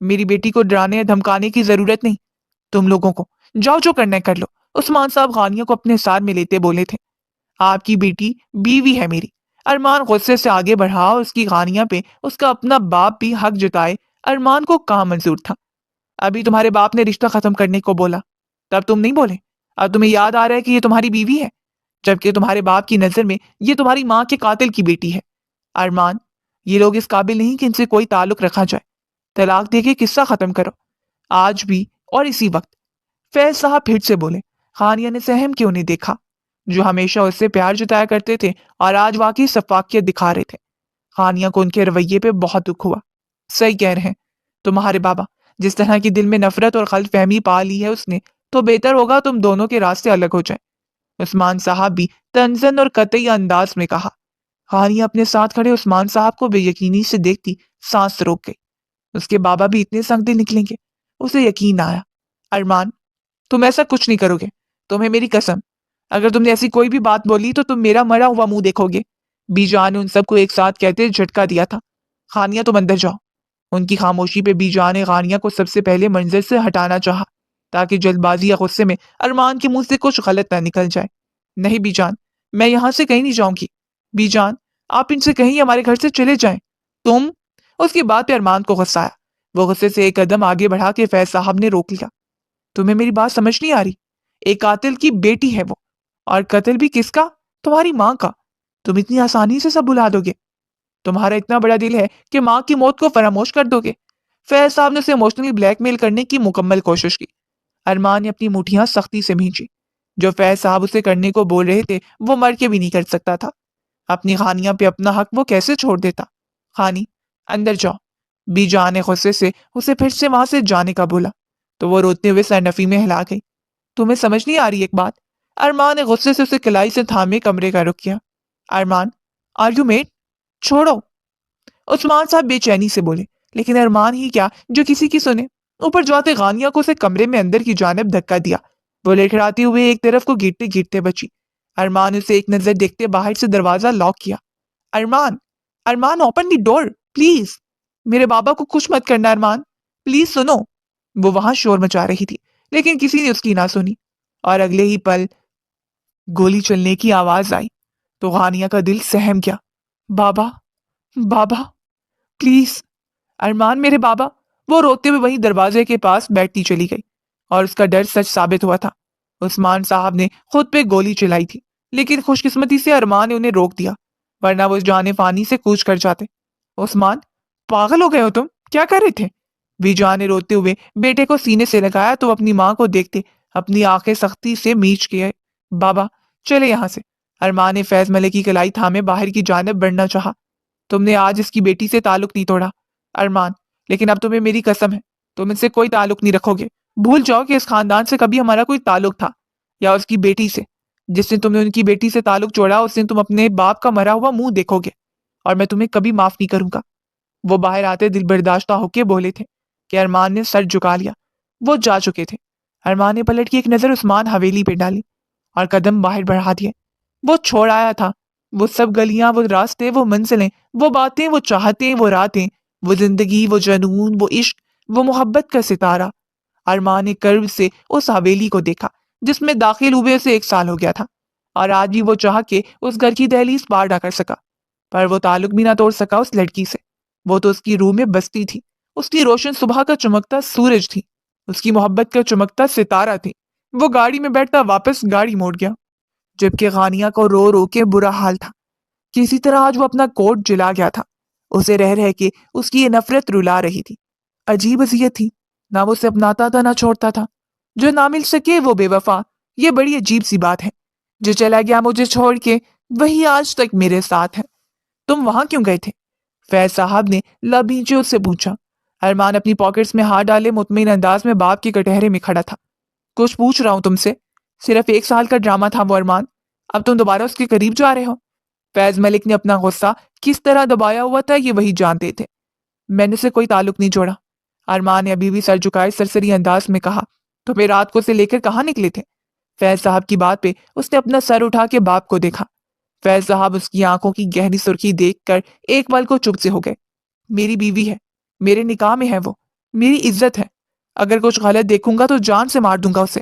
میری بیٹی کو ڈرانے یا دھمکانے کی ضرورت نہیں، تم لوگوں کو جاؤ جو کرنا ہے کر لو، عثمان صاحب غانیہ کو اپنے ساتھ میں لیتے بولے تھے۔ آپ کی بیٹی بیوی ہے میری۔ ارمان غصے سے آگے بڑھا اور اس کی غانیہ پہ اس کا اپنا باپ بھی حق جتائے ارمان کو کہاں منظور تھا۔ ابھی تمہارے باپ نے رشتہ ختم کرنے کو بولا، تب تم نہیں بولے؟ اب تمہیں یاد آ رہا ہے کہ یہ تمہاری بیوی ہے، جبکہ تمہارے باپ کی نظر میں یہ تمہاری ماں کے قاتل کی بیٹی ہے۔ ارمان، یہ لوگ اس قابل نہیں کہ ان سے کوئی تعلق رکھا جائے، طلاق دے کے قصہ ختم کرو، آج بھی اور اسی وقت۔ فیض صاحب پھر سے بولے۔ خانیہ نے سہم کے انہیں دیکھا جو ہمیشہ اس سے پیار جتایا کرتے تھے اور آج واقعی شفافیت دکھا رہے تھے۔ خانیہ کو ان کے رویے پہ بہت دکھ ہوا۔ صحیح کہہ رہے ہیں تمہارے بابا، جس طرح کی دل میں نفرت اور غلط فہمی پا لی ہے اس نے، تو بہتر ہوگا تم دونوں کے راستے الگ ہو جائیں۔ عثمان صاحب بھی تنزن اور قطعی انداز میں کہا۔ خانیہ اپنے ساتھ کھڑے عثمان صاحب کو بے یقینی سے دیکھتی سانس روک گئی۔ اس کے بابا بھی اتنے سنگ دل نکلیں گے؟ اسے یقین آیا۔ ارمان، تم ایسا کچھ نہیں کرو گے، تمہیں میری قسم۔ اگر تم نے ایسی کوئی بھی بات بولی تو تم میرا مرا ہوا منہ دیکھو گے۔ بی جان نے ان سب کو ایک ساتھ کہتے جھٹکا دیا تھا۔ خانیہ تم اندر جاؤ۔ ان کی خاموشی پہ بی جان نے خانیہ کو سب سے پہلے منظر سے ہٹانا چاہا تاکہ جلد بازی یا غصے میں ارمان کے منہ سے کچھ غلط نہ نکل جائے۔ نہیں بی جان، میں یہاں سے کہیں نہیں جاؤں گی۔ بی جان، آپ ان سے کہیں ہمارے گھر سے چلے جائیں۔ تم؟ اس کی بات پہ ارمان کو غصہ آیا۔ وہ غصے سے ایک قدم آگے بڑھا کے فیض صاحب نے روک لیا۔ تمہیں میری بات سمجھ نہیں آ رہی؟ ایک قاتل کی بیٹی ہے وہ، اور قتل بھی کس کا؟ تمہاری ماں کا۔ تم اتنی آسانی سے سب بھلا دو گے؟ تمہارا اتنا بڑا دل ہے کہ ماں کی موت کو فراموش کر دو گے؟ فیض صاحب نے اسے ایموشنلی بلیک میل کرنے کی مکمل کوشش کی۔ ارمان نے اپنی مٹھیاں سختی سے بھینچی۔ جو فیض صاحب اسے کرنے کو بول رہے تھے وہ مر کے بھی نہیں کر سکتا تھا۔ اپنی خانیہ پہ اپنا حق وہ کیسے چھوڑ دیتا؟ خانی، اندر جاؤ۔ بی جان نے غصے سے اسے پھر سے وہاں سے جانے کا بولا تو وہ روتے ہوئے سرنفی میں ہلا گئی۔ تمہیں سمجھ نہیں آ رہی ایک بات؟ ارمان نے غصے سے اسے کلائی سے تھامے کمرے کا رخ کیا۔ ارمان، آر یو میٹ؟ چھوڑو۔ عثمان صاحب بے چینی سے بولے، لیکن ارمان ہی کیا جو کسی کی سنے۔ اوپر جاتے غانیہ کو اسے کمرے میں اندر کی جانب دھکا دیا۔ وہ لڑکھڑاتے ہوئے ایک طرف کو گرتے گرتے بچی۔ ارمان اسے ایک نظر دیکھتے باہر سے دروازہ لاک کیا۔ ارمان، ارمان اوپن دی ڈور پلیز۔ میرے بابا کو کچھ مت کرنا ارمان، پلیز سنو۔ وہ وہاں شور مچا رہی تھی لیکن کسی نے اس کی نہ سنی، اور اگلے ہی پل گولی چلنے کی آواز آئی تو غانیہ کا دل سہم گیا۔ بابا، بابا پلیز، ارمان میرے بابا۔ وہ روتے ہوئے وہیں دروازے کے پاس بیٹھتی چلی گئی اور اس کا ڈر سچ ثابت ہوا تھا۔ عثمان صاحب نے خود پہ گولی چلائی تھی لیکن خوش قسمتی سے ارمان نے انہیں روک دیا، ورنہ وہ جانے فانی سے کوچ کر جاتے۔ عثمان، پاگل ہو گئے ہو تم؟ کیا کر رہے تھے؟ بی جان نے روتے ہوئے بیٹے کو سینے سے لگایا تو اپنی ماں کو دیکھتے اپنی آنکھیں سختی سے میچ کے بابا چلے یہاں سے۔ ارمان نے فیض ملک کی کلائی تھامے باہر کی جانب بڑھنا چاہا۔ تم نے آج اس کی بیٹی سے تعلق نہیں توڑا ارمان، لیکن اب تمہیں میری قسم ہے تم ان سے کوئی تعلق نہیں رکھو گے۔ بھول جاؤ کہ اس خاندان سے کبھی ہمارا کوئی تعلق تھا، یا اس کی بیٹی سے۔ جس نے تم نے ان کی بیٹی سے تعلق جوڑا اس دن تم اپنے باپ کا مرا ہوا منہ دیکھو گے، اور میں تمہیں کبھی معاف نہیں کروں گا۔ وہ باہر آتے دل برداشتہ ہو کے بولے تھے کہ ارمان نے سر جھکا لیا۔ وہ جا چکے تھے۔ ارمان نے پلٹ کے ایک نظر عثمان حویلی پہ ڈالی اور قدم باہر بڑھا دیے۔ وہ چھوڑ آیا تھا وہ سب گلیاں، وہ راستے، وہ منزلیں، وہ باتیں، وہ چاہتیں، وہ راتیں، وہ زندگی، وہ جنون، وہ عشق، وہ محبت کا ستارہ۔ ارمان نے کرب سے اس حویلی کو دیکھا جس میں داخل ہوئے اسے 1 سال ہو گیا تھا، اور آج بھی وہ چاہ کے اس گھر کی دہلیز پار نہ کر سکا، پر وہ تعلق بھی نہ توڑ سکا اس لڑکی سے۔ وہ تو اس کی روح میں بستی تھی، اس کی روشن صبح کا چمکتا سورج تھی، اس کی محبت کا چمکتا ستارہ تھی۔ وہ گاڑی میں بیٹھتا واپس گاڑی موڑ گیا، جبکہ غانیہ کو رو رو کے برا حال تھا۔ کسی طرح آج وہ اپنا کوٹ جلا گیا تھا، اسے رہ رہ کے اس کی یہ نفرت رلا رہی تھی۔ عجیب اذیت تھی، نہ وہ اسے اپناتا تھا نہ چھوڑتا تھا۔ جو نہ مل سکے وہ بے وفا، یہ بڑی عجیب سی بات ہے۔ جو چلا گیا مجھے چھوڑ کے وہی آج تک میرے ساتھ ہے۔ تم وہاں کیوں گئے تھے؟ فیض صاحب نے لبھیجے اس سے پوچھا۔ ارمان اپنی پاکٹس میں ہاتھ ڈالے مطمئن انداز میں باپ کے کٹہرے میں کھڑا تھا۔ کچھ پوچھ رہا ہوں تم سے، صرف 1 سال کا ڈرامہ تھا وہ ارمان، اب تم دوبارہ اس کے قریب جا رہے ہو۔ فیض ملک نے اپنا غصہ کس طرح دبایا ہوا تھا یہ وہی جانتے تھے۔ میں نے سے کوئی تعلق نہیں جوڑا، ارمان نے ابھی بھی سر جھکائے سرسری انداز میں کہا۔ تو پھر رات کو سے لے کر کہاں نکلے تھے؟ فیض صاحب کی بات پہ اس نے اپنا سر اٹھا کے باپ کو دیکھا۔ فیض صاحب اس کی آنکھوں کی گہری سرخی دیکھ کر ایک پل کو چپ سے ہو گئے۔ میری بیوی ہے، میرے نکاح میں ہے، وہ میری عزت ہے، اگر کچھ غلط دیکھوں گا تو جان سے مار دوں گا اسے،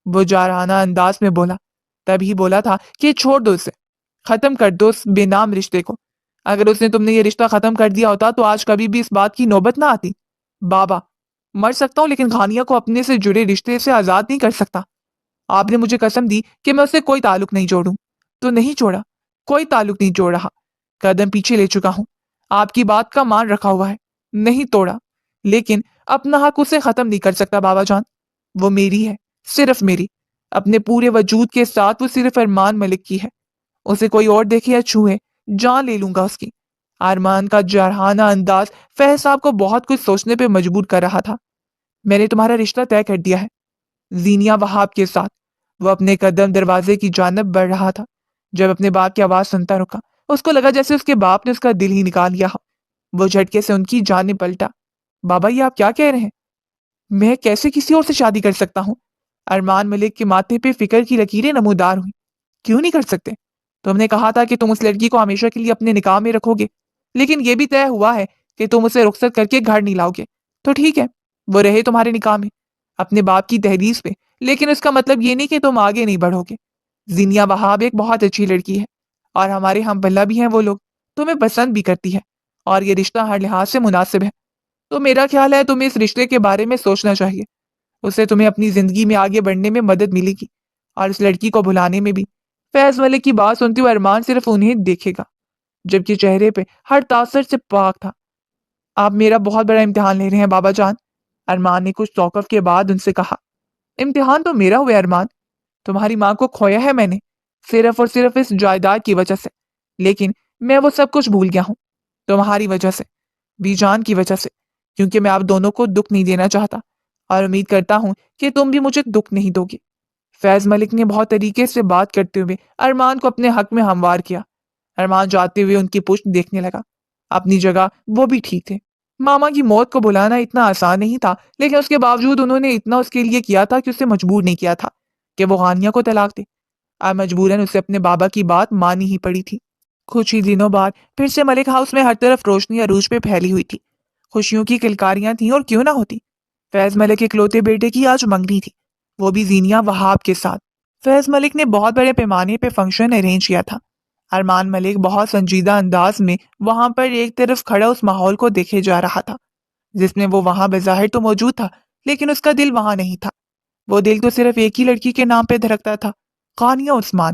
وہ جارحانہ انداز میں بولا۔ تبھی بولا تھا کہ چھوڑ دو اسے، ختم کر دو اس بے نام رشتے کو۔ اگر اس نے تم نے یہ رشتہ ختم کر دیا ہوتا تو آج کبھی بھی اس بات کی نوبت نہ آتی۔ بابا، مر سکتا ہوں لیکن غانیہ کو اپنے سے جڑے رشتے سے آزاد نہیں کر سکتا۔ آپ نے مجھے قسم دی کہ میں اسے کوئی تعلق نہیں جوڑوں، تو نہیں جوڑا، کوئی تعلق نہیں جوڑ رہا، قدم پیچھے لے چکا ہوں، آپ کی بات کا مان رکھا ہوا ہے، نہیں توڑا، لیکن اپنا حق اسے ختم نہیں کر سکتا بابا جان۔ وہ میری ہے، صرف میری، اپنے پورے وجود کے ساتھ وہ صرف ارمان ملک کی ہے۔ اسے کوئی اور دیکھے یا چھوئے، جان لے لوں گا اس کی۔ ارمان کا جارحانہ انداز فیض صاحب کو بہت کچھ سوچنے پہ مجبور کر رہا تھا۔ میں نے تمہارا رشتہ طے کر دیا ہے، زینیا وہاب کے ساتھ۔ وہ اپنے قدم دروازے کی جانب بڑھ رہا تھا جب اپنے باپ کی آواز سنتا رکا۔ اس کو لگا جیسے اس کے باپ نے اس کا دل ہی نکال لیا ہو۔ وہ جھٹکے سے ان کی جانب پلٹا۔ بابا، یہ آپ کیا کہہ رہے ہیں؟ میں کیسے کسی اور سے شادی کر سکتا ہوں؟ ارمان ملک کے ماتھے پہ فکر کی لکیریں نمودار ہوئی۔ کیوں نہیں کر سکتے؟ تم نے کہا تھا کہ تم اس لڑکی کو ہمیشہ کے لیے اپنے نکاح میں رکھو گے، لیکن یہ بھی طے ہوا ہے کہ تم اسے رخصت کر کے گھر نہیں لاؤ گے۔ تو ٹھیک ہے، وہ رہے تمہارے نکاح میں، اپنے باپ کی دہلیز پہ، لیکن اس کا مطلب یہ نہیں کہ تم آگے نہیں بڑھو گے۔ زینیا وہاب ایک بہت اچھی لڑکی ہے اور ہمارے ہم پلہ بھی ہیں، وہ لوگ تمہیں پسند بھی کرتی ہے اور یہ رشتہ ہر لحاظ سے مناسب ہے۔ تو میرا خیال ہے تمہیں اس رشتے کے بارے میں سوچنا چاہیے، اس سے تمہیں اپنی زندگی میں آگے بڑھنے میں مدد ملے گی اور اس لڑکی کو بھلانے میں بھی۔ فیض ملک کی بات سنتے ہوئے ارمان صرف انہیں دیکھے گا جبکہ چہرے پہ ہر تاثر سے پاک تھا۔ آپ میرا بہت بڑا امتحان لے رہے ہیں بابا جان، ارمان نے کچھ توقف کے بعد ان سے کہا۔ امتحان تو میرا ہوا ارمان، تمہاری ماں کو کھویا ہے میں نے صرف اور صرف اس جائیداد کی وجہ سے، لیکن میں وہ سب کچھ بھول گیا ہوں تمہاری وجہ سے، بی جان کی وجہ سے، کیونکہ میں آپ دونوں کو دکھ نہیں دینا چاہتا اور امید کرتا ہوں کہ تم بھی مجھے دکھ نہیں دو گے۔ فیض ملک نے بہت طریقے سے بات کرتے ہوئے ارمان کو اپنے حق میں ہموار کیا۔ ارمان جاتے ہوئے ان کی پشت دیکھنے لگا۔ اپنی جگہ وہ بھی ٹھیک تھے۔ ماما کی موت کو بلانا اتنا آسان نہیں تھا، لیکن اس کے باوجود انہوں نے اتنا اس کے لیے کیا تھا کہ اسے مجبور نہیں کیا تھا کہ وہ غانیہ کو طلاق دے۔ اب مجبوراً اسے اپنے بابا کی بات مانی ہی پڑی تھی۔ کچھ ہی دنوں بعد پھر سے ملک ہاؤس میں ہر طرف روشنی عروج پہ پھیلی ہوئی تھی۔ خوشیوں کی کلکاریاں تھیں، اور کیوں نہ ہوتی۔ فیض ملک اکلوتے بیٹے کی آج منگنی تھی، وہ بھی زینیا وہاب کے ساتھ۔ فیض ملک نے بہت بڑے پیمانے پہ فنکشن ارینج کیا تھا۔ ارمان ملک بہت سنجیدہ انداز میں وہاں پر ایک طرف کھڑا اس ماحول کو دیکھے جا رہا تھا جس میں وہ وہاں بظاہر تو موجود تھا، لیکن اس کا دل وہاں نہیں تھا۔ وہ دل تو صرف ایک ہی لڑکی کے نام پہ دھڑکتا تھا، غانیہ عثمان۔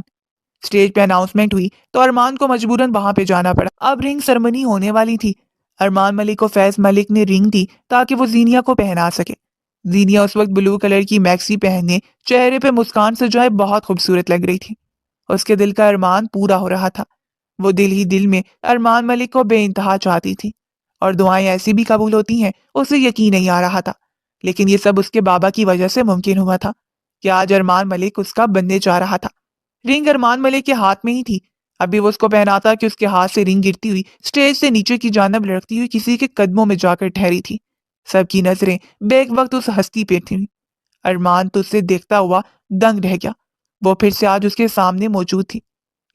اسٹیج پہ اناؤنسمنٹ ہوئی تو ارمان کو مجبوراً وہاں پہ جانا پڑا۔ اب رنگ سرمنی ہونے والی تھی۔ ارمان ملک کو فیض ملک نے رنگ دی تاکہ وہ زینیا کو پہنا سکے۔ زینیا اس وقت بلو کلر کی میکسی پہنے چہرے پہ مسکان سجائے بہت خوبصورت لگ رہی تھی۔ اس کے دل کا ارمان پورا ہو رہا تھا۔ وہ دل ہی دل میں ارمان ملک کو بے انتہا چاہتی تھی، اور دعائیں ایسی بھی قبول ہوتی ہیں اسے یقین نہیں آ رہا تھا، لیکن یہ سب اس کے بابا کی وجہ سے ممکن ہوا تھا کہ آج ارمان ملک اس کا بننے جا رہا تھا۔ رنگ ارمان ملک کے ہاتھ میں ہی تھی۔ ابھی وہ اس کو پہناتا کہ اس کے ہاتھ سے رنگ گرتی ہوئی اسٹیج سے نیچے کی جانب لڑکتی ہوئی کسی کے قدموں میں جا کر ٹھہری تھی۔ سب کی نظریں بیک وقت اس ہستی پہ تھیں۔ ارمان تو اسے دیکھتا ہوا دنگ رہ گیا۔ وہ پھر سے آج اس کے سامنے موجود تھی،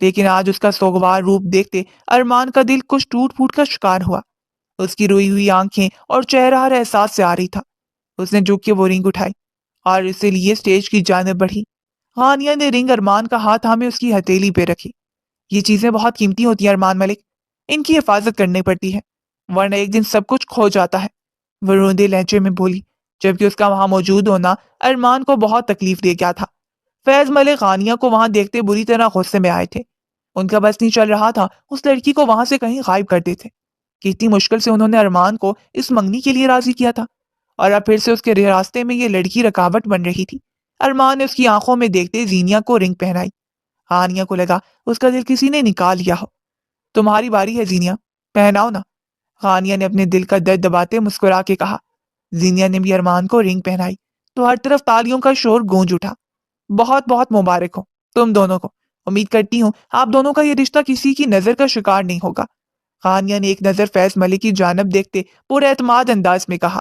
لیکن آج اس کا سوگوار روپ دیکھتے ارمان کا دل کچھ ٹوٹ پھوٹ کا شکار ہوا۔ اس کی روئی ہوئی آنکھیں اور چہرہ ہر احساس سے آ رہی تھا۔ اس نے جھک کے وہ رنگ اٹھائی اور اسے لیے اسٹیج کی جانب بڑھی۔ غانیہ نے رنگ ارمان کا ہاتھ ہمیں اس کی ہتھیلی پہ رکھی۔ یہ چیزیں بہت قیمتی ہوتی ہیں ارمان ملک، ان کی حفاظت کرنی پڑتی ہے، ورنہ ایک دن سب کچھ کھو جاتا ہے، وہ روندے لہجے میں بولی، جبکہ اس کا وہاں موجود ہونا ارمان کو بہت تکلیف دے گیا تھا۔ فیض ملک غانیہ کو وہاں دیکھتے بری طرح غصے میں آئے تھے۔ ان کا بس نہیں چل رہا تھا اس لڑکی کو وہاں سے کہیں غائب کر دیتے۔ کتنی مشکل سے انہوں نے ارمان کو اس منگنی کے لیے راضی کیا تھا، اور اب پھر سے اس کے راستے میں یہ لڑکی رکاوٹ بن رہی تھی۔ ارمان نے اس کی آنکھوں میں دیکھتے زینیا کو رنگ پہنائی۔ غانیہ کو لگا اس کا دل کسی نے نکال لیا ہو۔ تمہاری باری ہے زینیا، پہناؤ نا، غانیہ نے اپنے دل کا درد دباتے مسکرا کے کہا۔ زینیا نے بھی ارمان کو رنگ پہنائی تو ہر طرف تالیوں کا شور گونج اٹھا۔ بہت بہت مبارک ہو تم دونوں کو، امید کرتی ہوں آپ دونوں کا یہ رشتہ کسی کی نظر کا شکار نہیں ہوگا۔ ہانیہ نے ایک نظر فیض ملک کی جانب دیکھتے پورے اعتماد انداز میں کہا۔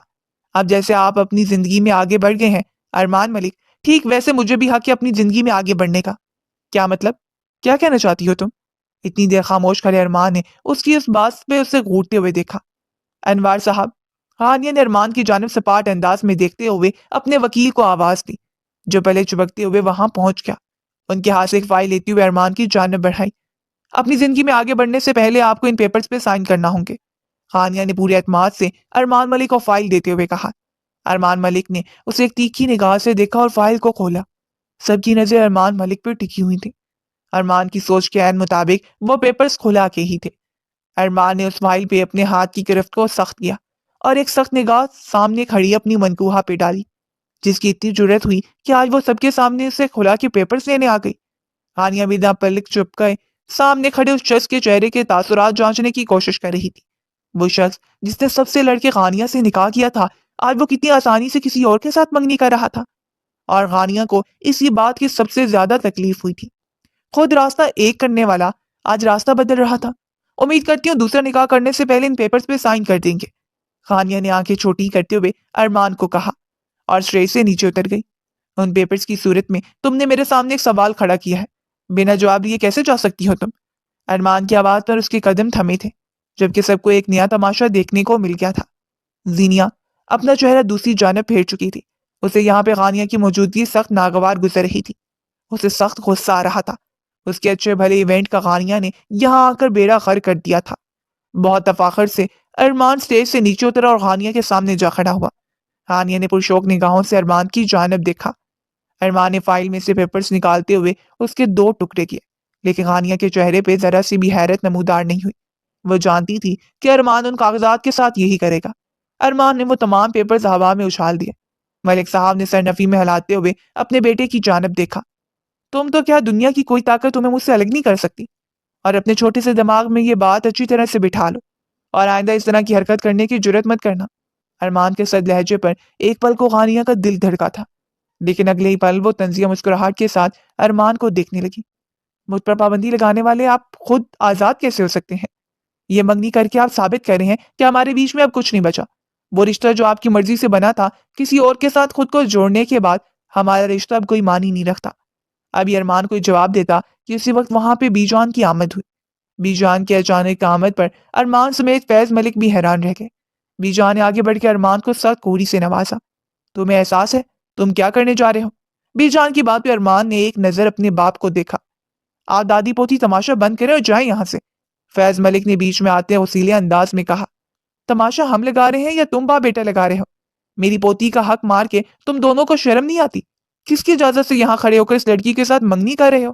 اب جیسے آپ اپنی زندگی میں آگے بڑھ گئے ہیں ارمان ملک، ٹھیک ویسے مجھے بھی حق ہے اپنی زندگی میں آگے بڑھنے کا۔ کیا مطلب؟ کیا کہنا چاہتی ہو تم؟ اتنی دیر خاموش کھڑے ارمان نے اس کی اس بات پہ اسے گھورتے ہوئے دیکھا۔ انوار صاحب، ہانیہ نے ارمان کی جانب سپاٹ انداز میں دیکھتے ہوئے اپنے وکیل کو آواز دی، جو پہلے چبکتے ہوئے وہاں پہنچ گیا۔ ان کے ہاتھ سے ایک فائل لیتے ہوئے ارمان کی جانب بڑھائی۔ اپنی زندگی میں آگے بڑھنے سے پہلے آپ کو ان پیپرز پہ سائن کرنا ہوں گے، ہانیہ نے پورے اعتماد سے ارمان ملک کو فائل دیتے ہوئے کہا۔ ارمان ملک نے اسے ایک تیکھی نگاہ سے دیکھا اور فائل کو کھولا۔ سب کی نظر ارمان ملک پہ ٹکی ہوئی تھی۔ ارمان کی سوچ کے عین مطابق وہ پیپرز کھلا کے ہی تھے۔ ارمان نے اس فائل پہ اپنے ہاتھ کی گرفت کو سخت کیا اور ایک سخت نگاہ سامنے کھڑی اپنی منکوہا پہ ڈالی، جس کی اتنی جرت ہوئی کہ آج وہ سب کے سامنے سے کھلا کے پیپرز لینے آ گئی۔ ہانیہ بھی نہ پلک چپ گئے سامنے کھڑے اس شخص کے چہرے کے تاثرات جانچنے کی کوشش کر رہی تھی۔ وہ شخص جس نے سب سے لڑکے غانیہ سے نکاح کیا تھا، آج وہ کتنی آسانی سے کسی اور کے ساتھ منگنی کر رہا تھا، اور غانیہ کو اسی بات کی سب سے زیادہ تکلیف ہوئی تھی۔ خود راستہ ایک کرنے والا آج راستہ بدل رہا تھا۔ امید کرتی ہوں دوسرا نکاح کرنے سے پہلے ان پیپرز پہ سائن کر دیں گے، غانیہ نے آنکھیں چھوٹی کرتے ہوئے ارمان کو کہا، اور اسٹیج سے نیچے اتر گئی۔ ان پیپرز کی صورت میں تم نے میرے سامنے ایک سوال کھڑا کیا ہے، بنا جواب دیے کیسے جا سکتی ہو تم؟ ارمان کی آواز پر اس کے قدم تھمے تھے، جبکہ سب کو ایک نیا تماشا دیکھنے کو مل گیا تھا۔ زینیا اپنا چہرہ دوسری جانب پھیر چکی تھی۔ اسے یہاں پہ غانیہ کی موجودگی سخت ناگوار گزر رہی تھی۔ اسے سخت غصہ آ رہا تھا۔ اس کے اچھے بھلے ایونٹ کا غانیہ نے یہاں آ کر بیڑا غرق کر دیا تھا۔ بہت تفاخر سے ارمان سٹیج سے نیچے اترا اور غانیہ کے سامنے جا کھڑا ہوا۔ غانیہ نے پرشوق نگاہوں سے ارمان کی جانب دیکھا۔ ارمان نے فائل میں سے پیپرز نکالتے ہوئے اس کے 2 ٹکڑے کیے، لیکن غانیہ کے چہرے پہ ذرا سی بھی حیرت نمودار نہیں ہوئی۔ وہ جانتی تھی کہ ارمان ان کاغذات کے ساتھ یہی کرے گا۔ ارمان نے وہ تمام پیپرز ہوا میں اچھال دیے۔ ملک صاحب نے سر نفی میں ہلاتے ہوئے اپنے بیٹے کی جانب دیکھا۔ تم تو کیا دنیا کی کوئی طاقت تمہیں مجھ سے الگ نہیں کر سکتی، اور اپنے چھوٹے سے دماغ میں یہ بات اچھی طرح سے بٹھا لو، اور آئندہ اس طرح کی حرکت کرنے کی جرات مت کرنا۔ ارمان کے سرد لہجے پر ایک پل کو غانیہ کا دل دھڑکا تھا، لیکن اگلے ہی پل وہ طنزیہ مسکراہٹ کے ساتھ ارمان کو دیکھنے لگی۔ مجھ پر پابندی لگانے والے آپ خود آزاد کیسے ہو سکتے ہیں؟ یہ منگنی کر کے آپ ثابت کر رہے ہیں کہ ہمارے بیچ میں اب کچھ نہیں بچا۔ وہ رشتہ جو آپ کی مرضی سے بنا تھا، کسی اور کے ساتھ خود کو جوڑنے کے بعد ہمارا رشتہ اب کوئی معنی نہیں رکھتا۔ ابھی ارمان کو جواب دیتا کہ اسی وقت وہاں پہ بی جان کی آمد ہوئی۔ بی جان کے اچانک آمد پر ارمان سمیت فیض ملک بھی حیران رہ گئے۔ بی جان نے آگے بڑھ کے ارمان کو سخت کوری سے نوازا۔ تمہیں احساس ہے تم کیا کرنے جا رہے ہو؟ بی جان کی بات پہ ارمان نے ایک نظر اپنے باپ کو دیکھا۔ آپ دادی پوتی تماشا بند کریں اور جائیں یہاں سے، فیض ملک نے بیچ میں آتے وسیلے انداز میں کہا۔ تماشا ہم لگا رہے ہیں یا تم باپ بیٹا لگا رہے ہو؟ میری پوتی کا حق مار کے تم دونوں کو شرم نہیں آتی؟ کس کی اجازت سے یہاں کھڑے ہو کر اس لڑکی کے ساتھ منگنی کر رہے ہو؟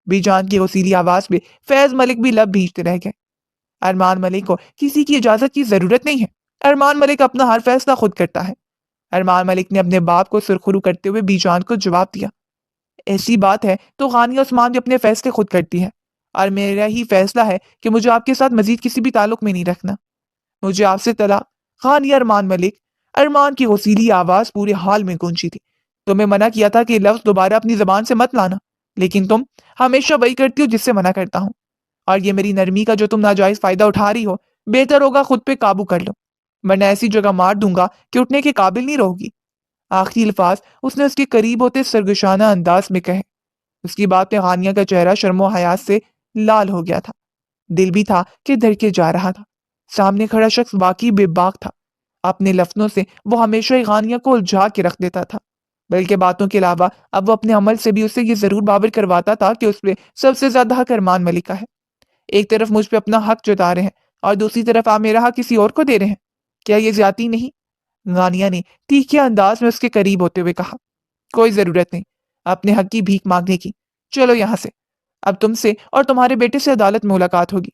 بی جان کی وسیلی آواز پہ فیض ملک بھی لب بھیجتے رہ گئے۔ ارمان ملک کو کسی کی اجازت کی ضرورت نہیں ہے۔ ارمان ملک اپنا ہر فیصلہ خود کرتا ہے۔ ارمان ملک نے اپنے باپ کو سرخرو کرتے ہوئے بی جان کو جواب دیا۔ ایسی بات ہے تو غانیہ عثمان بھی اپنے فیصلے خود کرتی ہے، اور میرا ہی فیصلہ ہے کہ مجھے آپ کے ساتھ مزید کسی بھی تعلق میں نہیں رکھنا۔ مجھے آپ سے طلاق۔ غانیہ ارمان ملک، ارمان کی غصیلی آواز پورے حال میں گونجی تھی۔ تمہیں منع کیا تھا کہ یہ لفظ دوبارہ اپنی زبان سے مت لانا، لیکن تم ہمیشہ وہی کرتی ہو جس سے منع کرتا ہوں، اور یہ میری نرمی کا جو تم ناجائز فائدہ اٹھا رہی ہو، بہتر ہوگا خود پہ قابو کر لو، ورنہ ایسی جگہ مار دوں گا کہ اٹھنے کے قابل نہیں رہو گی۔ آخری الفاظ اس نے اس کے قریب ہوتے سرگشانہ انداز میں کہے۔ اس کی بات پہ غانیہ کا چہرہ شرم و حیا سے لال ہو گیا تھا۔ دل بھی تھا کہ دھڑکے جا رہا تھا۔ سامنے کھڑا شخص واقعی بے باک تھا۔ اپنے لفظوں سے وہ ہمیشہ ہی غانیہ کو الجھا کے رکھ دیتا تھا، بلکہ باتوں کے علاوہ اب وہ اپنے عمل سے بھی اسے یہ ضرور باور کرواتا تھا کہ اس پہ سب سے زیادہ حق ارمان ملک کا ہے۔ ایک طرف مجھ پہ اپنا حق جتا رہے ہیں اور دوسری طرف آپ میرا حق کسی اور کو دے رہے ہیں، کیا یہ زیادتی نہیں؟ غانیہ نے تیکھے انداز میں اس کے قریب ہوتے ہوئے کہا۔ کوئی ضرورت نہیں اپنے حق کی بھیک مانگنے کی، چلو یہاں سے، اب تم سے اور تمہارے بیٹے سے عدالت میں ملاقات ہوگی۔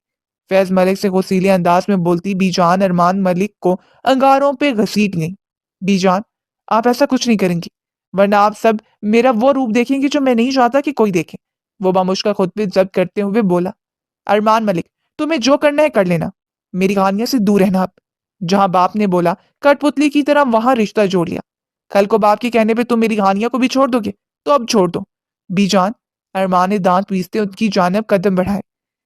فیض ملک سے غصیلے انداز میں بولتی بی جان ارمان ملک کو انگاروں پہ گھسیٹ گئی۔ بی جان، آپ ایسا کچھ نہیں کریں گی، ورنہ آپ سب میرا وہ روپ دیکھیں گے جو میں نہیں چاہتا کہ کوئی دیکھے۔ وہ بامشکل خود پہ ضبط کرتے ہوئے بولا۔ ارمان ملک، تمہیں جو کرنا ہے کر لینا، میری غانیہ سے دور رہنا۔ آپ جہاں باپ نے بولا کٹ پتلی کی طرح وہاں رشتہ جوڑ لیا، کل کو باپ کے کہنے پہ تم میری غانیہ کو بھی چھوڑ دو گے تو اب چھوڑ دو۔ بی جان، ارمان نے دانت پیستے ان کی جانب قدم بڑھائے۔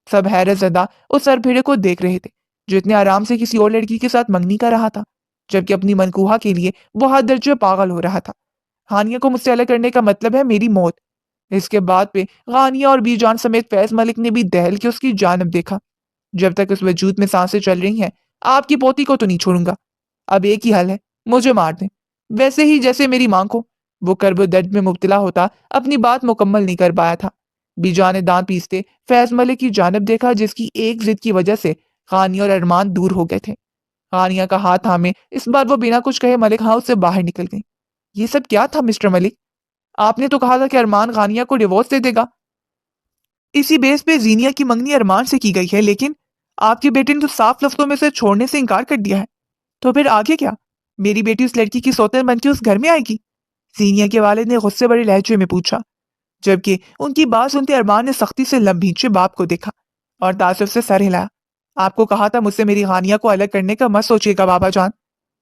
سب حیرت زدہ اس سر کو دیکھ رہے تھے جو اتنے آرام سے کسی اور لڑکی کے ساتھ منگنی کر رہا تھا، جبکہ اپنی منکوہا کے لیے وہ حد درجے پاگل ہو رہا تھا۔ غانیہ کو مجھ سے الگ کرنے کا مطلب ہے میری موت۔ اس کے بعد پہ غانیہ اور بی جان سمیت فیض ملک نے بھی دہل کے اس کی جانب دیکھا۔ جب تک اس وجود میں سانسیں چل رہی ہیں آپ کی پوتی کو تو نہیں چھوڑوں گا۔ اب ایک ہی حل ہے، مجھے مار دیں، ویسے ہی جیسے میری ماں کو۔ وہ کرب و درد میں مبتلا ہوتا اپنی بات مکمل نہیں کر پایا تھا۔ بی جان نے دانت پیستے فیض ملک کی جانب دیکھا جس کی ایک ضد کی وجہ سے غانیہ اور ارمان دور ہو گئے تھے۔ غانیہ کا ہاتھ تھامے اس بار وہ بنا کچھ کہے ملک ہاؤس سے باہر نکل گئی۔ یہ سب کیا تھا مسٹر ملک؟ آپ نے تو کہا تھا کہ ارمان غانیہ کو ڈیورس دے دے گا۔ اسی بیس پہ زینیا کی منگنی ارمان سے کی گئی ہے، لیکن آپ کے بیٹے نے تو صاف لفظوں میں سے چھوڑنے سے انکار کر دیا ہے۔ تو پھر آگے کیا؟ میری بیٹی اس لڑکی کی سوتن بن کے اس گھر میں آئے گی؟ زینیا کے والد نے غصے بڑے لہجے میں پوچھا، جبکہ ان کی بات سنتے ارمان نے سختی سے لب بھینچے باپ کو دیکھا اور تعصب سے سر ہلایا۔ آپ کو کہا تھا مجھ سے میری غانیہ کو الگ کرنے کا مت سوچیے گا بابا جان،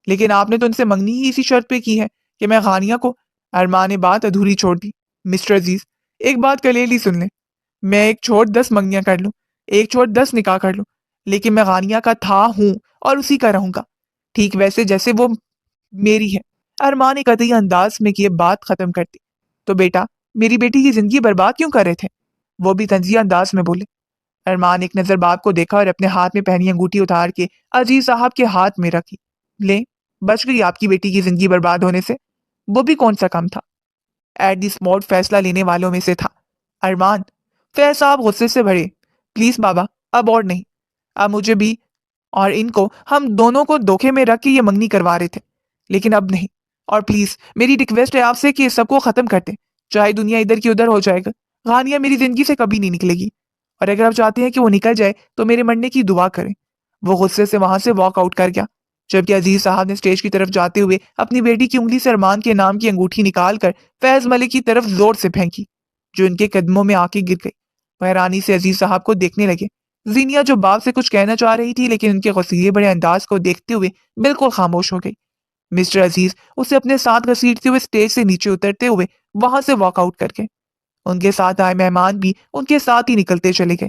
لیکن آپ نے تو ان سے منگنی ہی اسی شرط پہ کی ہے کہ میں غانیہ کو۔ ارمان نے بات ادھوری چھوڑ دی۔ مسٹر عزیز، ایک بات کلیلی سن لیں، میں ایک چھوڑ 10 منگنیاں کر لوں، ایک چھوڑ 10 نکاح کر لوں، لیکن میں غانیہ کا تھا ہوں اور اسی کا رہوں گا، ٹھیک ویسے جیسے وہ میری ہے۔ ارمان نے قطعی انداز میں یہ بات ختم کر دی۔ تو بیٹا میری بیٹی کی زندگی برباد کیوں کر رہے تھے؟ وہ بھی طنزیہ انداز میں بولے۔ ارمان ایک نظر باپ کو دیکھا اور اپنے ہاتھ میں پہنی انگوٹھی اتار کے عزیز صاحب کے ہاتھ میں رکھی۔ لیں، بچ گئی آپ کی بیٹی کی زندگی برباد ہونے سے۔ وہ بھی کون سا کم تھا، ایٹ دی اسپاٹ فیصلہ لینے والوں میں سے تھا۔ ارمان، فیض صاحب غصے سے بھرے، پلیز بابا اب اور نہیں، اب مجھے بھی اور ان کو ہم دونوں کو دھوکے میں رکھ کے یہ منگنی کروا رہے تھے، لیکن اب نہیں، اور پلیز میری ریکویسٹ ہے آپ سے کہ اس سب کو ختم کر دیں، چاہے دنیا ادھر کی ادھر ہو جائے گا، غانیہ میری زندگی سے کبھی نہیں نکلے گی، اور اگر آپ چاہتے ہیں کہ وہ نکل جائے تو میرے مرنے کی دعا کریں۔ وہ غصے سے وہاں سے واک آؤٹ کر گیا، جبکہ عزیز صاحب نے اسٹیج کی طرف جاتے ہوئے اپنی بیٹی کی انگلی سے ارمان کے نام کی انگوٹھی نکال کر فیض ملک کی طرف زور سے پھینکی، جو ان کے قدموں میں آ کے گر گئی۔ وہ حیرانی سے عزیز صاحب کو دیکھنے لگے۔ زینیا جو باپ سے کچھ کہنا چاہ رہی تھی لیکن ان کے غصیلے بڑے انداز کو دیکھتے ہوئے بالکل خاموش ہو گئی۔ مسٹر عزیز اسے اپنے ساتھ گھسیٹتے ہوئے اسٹیج سے نیچے اترتے ہوئے وہاں سے واک آؤٹ کر گئے۔ ان کے ساتھ آئے مہمان بھی ان کے ساتھ ہی نکلتے چلے گئے۔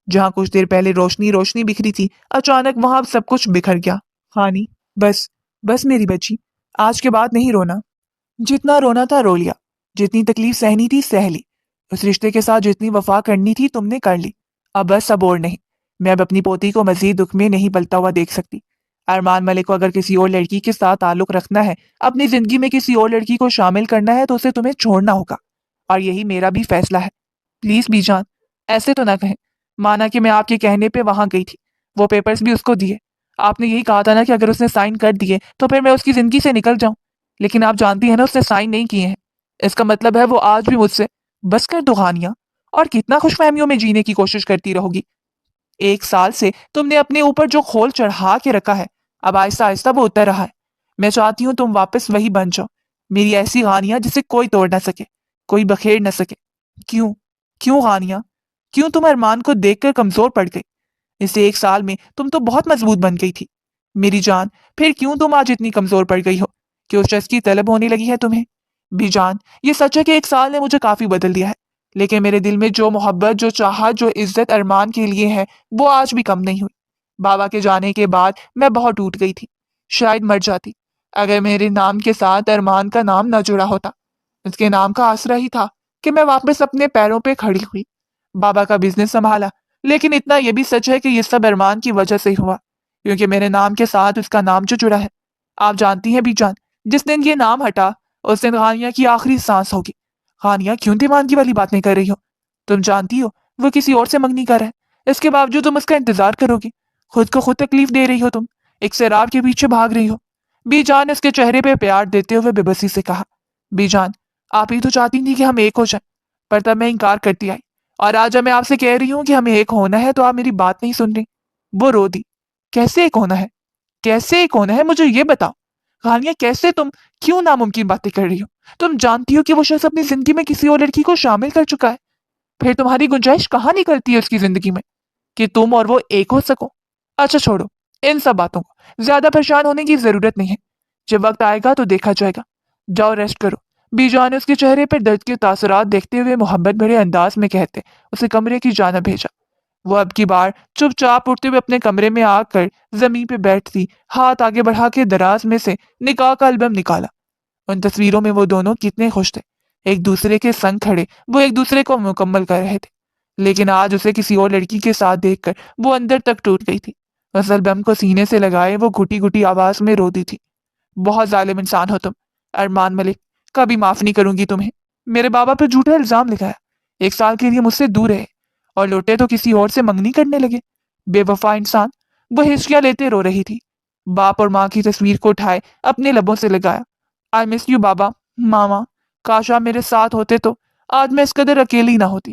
جہاں کچھ دیر پہلے روشنی روشنی بکھری تھی، اچانک وہاں سب کچھ بکھر گیا۔ خانی، بس بس میری بچی، آج کے بعد نہیں رونا۔ جتنا رونا تھا رو لیا، جتنی تکلیف سہنی تھی سہ لی، اس رشتے کے ساتھ جتنی وفا کرنی تھی تم نے کر لی، اب بس اب اور نہیں۔ میں اب اپنی پوتی کو مزید دکھ میں نہیں پلتا ہوا دیکھ سکتی۔ ارمان ملک کو اگر کسی اور لڑکی کے ساتھ تعلق رکھنا ہے، اپنی زندگی میں کسی اور لڑکی کو شامل کرنا ہے، تو اسے تمہیں چھوڑنا ہوگا، اور یہی میرا بھی فیصلہ ہے۔ پلیز بی جان، ایسے تو نہ کہیں، مانا کہ میں آپ کے کہنے پہ وہاں گئی تھی، وہ پیپرز بھی اس کو دیے، آپ نے یہی کہا تھا نا کہ اگر اس نے سائن کر دیے تو پھر میں اس کی زندگی سے نکل جاؤں، لیکن آپ جانتی ہیں نا اس نے سائن نہیں کیے ہیں، اس کا مطلب ہے وہ آج بھی مجھ سے۔ بس کر دو غانیہ، اور کتنا خوش فہمیوں میں جینے کی کوشش کرتی رہو گی؟ 1 سال سے تم نے اپنے اوپر جو کھول چڑھا کے رکھا ہے، اب آہستہ آہستہ وہ اتر رہا ہے۔ میں چاہتی ہوں تم واپس وہی بن جاؤ، میری ایسی غانیہ جسے کوئی توڑ نہ سکے، کوئی بخیر نہ سکے۔ کیوں کیوں غانیہ، کیوں تم ارمان کو دیکھ کر کمزور پڑ گئی؟ اس 1 سال میں تم تو بہت مضبوط بن گئی تھی میری جان، پھر کیوں تم آج اتنی کمزور پڑ گئی ہو کہ اس شخص کی طلب ہونے لگی ہے تمہیں؟ بھی جان، یہ سچ ہے کہ 1 سال نے مجھے کافی بدل دیا ہے، لیکن میرے دل میں جو محبت، جو چاہت، جو عزت ارمان کے لیے ہے، وہ آج بھی کم نہیں ہوئی۔ بابا کے جانے کے بعد میں بہت ٹوٹ گئی تھی، شاید مر جاتی اگر میرے نام کے ساتھ ارمان کا نام نہ جڑا ہوتا۔ اس کے نام کا آسرا ہی تھا کہ میں واپس اپنے پیروں پہ کھڑی ہوئی، بابا کا بزنس سنبھالا، لیکن اتنا یہ بھی سچ ہے کہ یہ سب ارمان کی وجہ سے ہی ہوا، کیونکہ میرے نام کے ساتھ اس کا نام جو جڑا ہے۔ آپ جانتی ہیں بھی جان، جس دن یہ نام ہٹا اس دن غانیہ کی آخری سانس ہوگی۔ غانیہ، کیوں دیوانگی والی بات نہیں کر رہی ہو؟ تم جانتی ہو وہ کسی اور سے منگنی کر ہے، اس کے باوجود تم اس کا انتظار کرو گی، خود کو خود تکلیف دے رہی ہو، تم ایک سیراب کے پیچھے بھاگ رہی ہو۔ بی جان نے اس کے چہرے پہ پیار دیتے ہوئے بے بسی سے کہا۔ بی جان، آپ ہی تو چاہتی تھی کہ ہم ایک ہو جائیں، پر تب میں انکار کرتی آئی، اور آج جب میں آپ سے کہہ رہی ہوں کہ ہمیں ایک ہونا ہے تو آپ میری بات نہیں سن رہی۔ وہ رو دی۔ کیسے ایک ہونا ہے؟ کیسے ایک ہونا ہے؟ مجھے یہ بتاؤ غانیہ، کیسے؟ تم کیوں ناممکن باتیں کر رہی ہو؟ تم جانتی ہو کہ وہ شخص اپنی زندگی میں کسی اور لڑکی کو شامل کر چکا ہے، پھر تمہاری گنجائش کہاں نکلتی ہے اس کی زندگی میں کہ تم اور وہ ایک ہو سکو؟ اچھا چھوڑو ان سب باتوں کو، زیادہ پریشان ہونے کی ضرورت نہیں ہے، جب وقت آئے گا تو دیکھا جائے گا، جاؤ ریسٹ کرو، بیجان نے اس کے چہرے پر درد کے تاثرات دیکھتے ہوئے محبت بھرے انداز میں کہتے اسے کمرے کی جانب بھیجا۔ وہ اب کی بار چپ چاپ اٹھتے ہوئے اپنے کمرے میں آ کر زمین پہ بیٹھتی، ہاتھ آگے بڑھا کے دراز میں سے نکاح کا البم نکالا۔ ان تصویروں میں وہ دونوں کتنے خوش تھے، ایک دوسرے کے سنگ کھڑے، وہ ایک دوسرے کو مکمل کر رہے تھے۔ لیکن آج اسے کسی اور لڑکی کے ساتھ دیکھ کر وہ اندر تک ٹوٹ گئی تھی۔ اس البم کو سینے سے لگائے وہ گھٹی گھٹی آواز میں روتی تھی۔ بہت ظالم انسان ہو تم، ارمان ملک، کبھی معاف نہیں کروں گی تمہیں۔ میرے بابا پہ جھوٹا الزام لگایا، 1 سال کے لیے مجھ سے دور رہے اور لوٹے تو کسی اور سے منگنی کرنے لگے۔ بے وفا انسان۔ وہ ہچکیاں لیتے رو رہی تھی۔ باپ اور ماں کی تصویر کو اٹھائے اپنے لبوں سے لگایا۔ آئی مس یو بابا، ماما، کاش آپ میرے ساتھ ہوتے تو آج میں اس قدر اکیلی نہ ہوتی،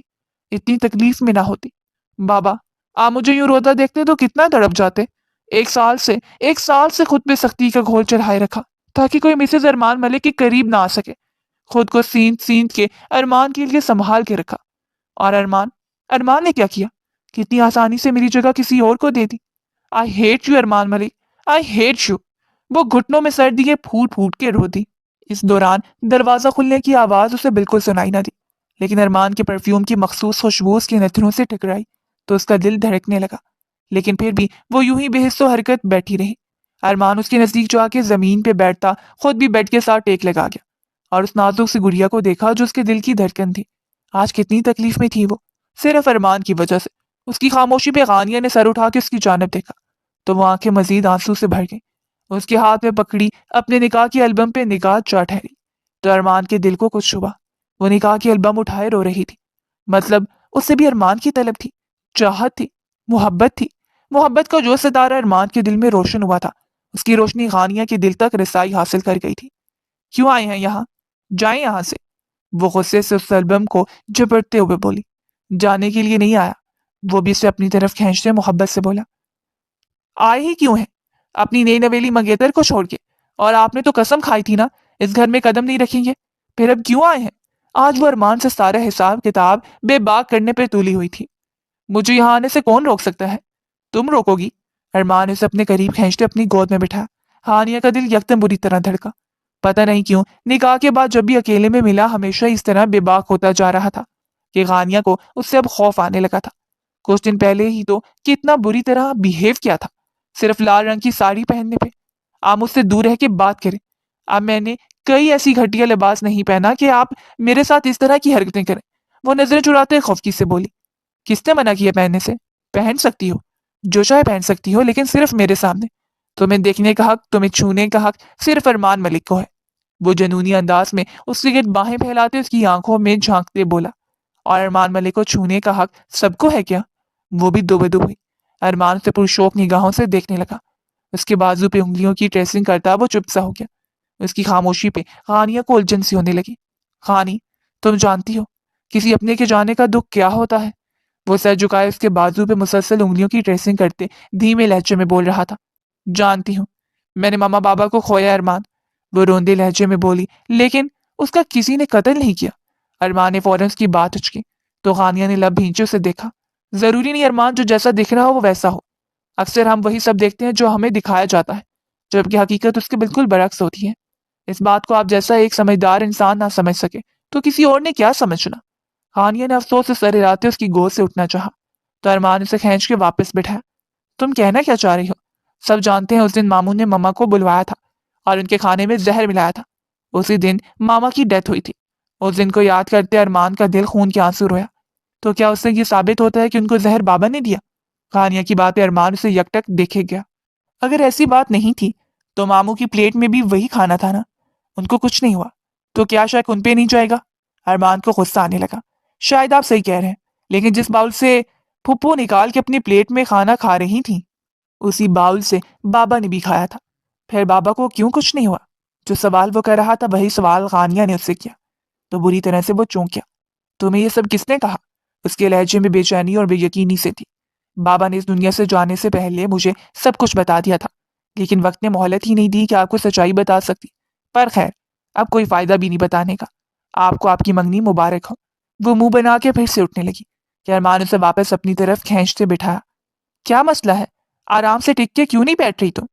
اتنی تکلیف میں نہ ہوتی۔ بابا، آپ مجھے یوں روتا دیکھتے تو کتنا تڑپ جاتے۔ 1 سال سے خود پہ سختی کا گھول چڑھائے رکھا تاکہ کوئی مسز ارمان ملک کے قریب نہ آ سکے۔ خود کو سینت سینت کے ارمان کے لیے سنبھال کے رکھا۔ اور ارمان نے کیا کیا؟ کتنی آسانی سے میری جگہ کسی اور کو دے دی۔ I hate you Arman Malik, I hate you. وہ گھٹنوں میں سر دیے پھوٹ پھوٹ کے رو دی۔ اس دوران دروازہ کھلنے کی آواز اسے بالکل سنائی نہ دی، لیکن ارمان کے پرفیوم کی مخصوص خوشبو اس کے نتنوں سے ٹکرائی تو اس کا دل دھڑکنے لگا۔ لیکن پھر بھی وہ یوں ہی بے حس و حرکت بیٹھی رہی۔ ارمان اس کے نزدیک جا کے زمین پہ بیٹھتا خود بھی بیڈ کے ساتھ ٹیک لگا گیا اور اس نازک سی گڑیا کو دیکھا جو اس کے دل کی دھڑکن تھی۔ آج کتنی تکلیف میں تھی وہ، صرف ارمان کی وجہ سے۔ اس کی خاموشی پہ غانیہ نے سر اٹھا کے اس کی جانب دیکھا تو وہ آنکھیں مزید آنسو سے بھر گئیں۔ اس کے ہاتھ میں پکڑی اپنے نکاح کی البم پہ نگاہ جا ٹھہری تو ارمان کے دل کو کچھ چھپا۔ وہ نکاح کی البم اٹھائے رو رہی تھی۔ مطلب اس سے بھی ارمان کی طلب تھی، چاہت تھی، محبت تھی۔ محبت کا جو ستارہ ارمان کے دل میں روشن ہوا تھا، اس کی روشنی غانیہ کے دل تک رسائی حاصل کر گئی تھی۔ کیوں آئے ہیں یہاں؟ جائیں یہاں سے۔ وہ غصے سے اس البم کو جھپٹتے ہوئے بولی۔ جانے کے لیے نہیں آیا، وہ بھی اسے اپنی طرف کھینچتے محبت سے بولا۔ آئے ہی کیوں ہیں؟ اپنی نئی نویلی منگیتر کو چھوڑ کے، اور آپ نے تو قسم کھائی تھی نا اس گھر میں قدم نہیں رکھیں گے، پھر اب کیوں آئے ہیں؟ آج وہ ارمان سے سارا حساب کتاب بے باک کرنے پہ تولی ہوئی تھی۔ مجھے یہاں آنے سے کون روک سکتا ہے؟ تم روکو گی؟ ارمان اسے اپنے قریب کھینچتے اپنی گود میں بٹھا۔ ہانیہ کا دل یکدم بری طرح دھڑکا۔ پتہ نہیں کیوں نکاح کے بعد جب بھی اکیلے میں ملا ہمیشہ اس طرح بے باک ہوتا جا رہا تھا کہ غانیہ کو اس سے اب خوف آنے لگا تھا۔ کچھ دن پہلے ہی تو کتنا بری طرح بیہیو کیا تھا، صرف لال رنگ کی ساڑی پہننے پہ۔ آپ مجھ سے دور رہ کے بات کریں۔ اب میں نے کئی ایسی گھٹیا لباس نہیں پہنا کہ آپ میرے ساتھ اس طرح کی حرکتیں کریں۔ وہ نظریں چڑھاتے خوفکی سے بولی۔ کس نے منع کیا پہننے سے؟ پہن سکتی ہو، جو چاہے پہن سکتی ہو، لیکن صرف میرے سامنے۔ تمہیں دیکھنے کا حق، تمہیں چھونے کا حق صرف ارمان ملک کو ہے۔ وہ جنونی انداز میں اس کے گرد باہیں پھیلاتے اس کی آنکھوں میں جھانکتے بولا۔ اور ارمان ملک کو چھونے کا حق سب کو ہے کیا؟ وہ بھی دو بدو ہوئی۔ ارمان سے پرشوق نگاہوں سے دیکھنے لگا۔ اس کے بازو پہ انگلیوں کی ٹریسنگ کرتا وہ چپ سا ہو گیا۔ اس کی خاموشی پہ غانیہ کو الجھن سی ہونے لگی۔ غانی، تم جانتی ہو کسی اپنے کے جانے کا دکھ کیا ہوتا ہے؟ وہ سر جھکائے اس کے بازو پہ مسلسل انگلیوں کی ٹریسنگ کرتے دھیمے لہجے میں بول رہا تھا۔ جانتی ہوں، میں نے ماما بابا کو کھویا ارمان، وہ روندے لہجے میں بولی، لیکن اس کا کسی نے قتل نہیں کیا۔ ارمان نے فوراً اس کی بات اچکی تو غانیہ نے لب بھینچے اسے دیکھا۔ ضروری نہیں ارمان جو جیسا دکھ رہا ہو وہ ویسا ہو، اکثر ہم وہی سب دیکھتے ہیں جو ہمیں دکھایا جاتا ہے، جبکہ حقیقت اس کے بالکل برعکس ہوتی ہے۔ اس بات کو آپ جیسا ایک سمجھدار انسان نہ سمجھ سکے تو کسی اور نے کیا سمجھنا؟ غانیہ نے افسوس سے سر ہلاتے اس کی گود سے اٹھنا چاہا تو ارمان اسے کھینچ کے واپس بٹھایا۔ تم کہنا کیا چاہ رہی ہو؟ سب جانتے ہیں اس دن ماموں نے ماما کو بلوایا تھا اور ان کے کھانے میں زہر ملایا تھا۔ اسی دن ماما کی ڈیتھ ہوئی تھی۔ اس دن کو یاد کرتے ارمان کا دل خون کے آنسو رویا۔ تو کیا اس سے یہ ثابت ہوتا ہے کہ ان کو زہر بابا نے دیا؟ غانیہ کی بات پہ ارمان اسے یکٹک دیکھے گیا۔ اگر ایسی بات نہیں تھی تو ماموں کی پلیٹ میں بھی وہی کھانا تھا نا، ان کو کچھ نہیں ہوا، تو کیا شک ان پہ نہیں جائے گا؟ ارمان کو غصہ آنے لگا۔ شاید آپ صحیح کہہ رہے ہیں، لیکن جس باؤل سے پھپھو نکال کے اپنی پلیٹ میں کھانا کھا رہی تھی اسی باؤل سے بابا نے بھی کھایا تھا، پھر بابا کو کیوں کچھ نہیں ہوا؟ جو سوال وہ کر رہا تھا وہی سوال غانیہ نے اس سے کیا تو بری طرح سے وہ چونک گیا۔ تمہیں یہ سب کس نے کہا؟ اس کے لہجے میں بے چینی اور بے یقینی سے تھی۔ بابا نے اس دنیا سے جانے سے پہلے مجھے سب کچھ بتا دیا تھا، لیکن وقت نے مہلت ہی نہیں دی کہ آپ کو سچائی بتا سکتی۔ پر خیر، اب کوئی فائدہ بھی نہیں بتانے کا۔ آپ کو آپ کی منگنی مبارک ہو۔ وہ منہ بنا کے پھر سے اٹھنے لگی کہ ارمان اسے واپس اپنی طرف کھینچتے بٹھایا۔ کیا مسئلہ ہے؟ آرام سے ٹک کے کیوں نہیں بیٹھ رہی تم؟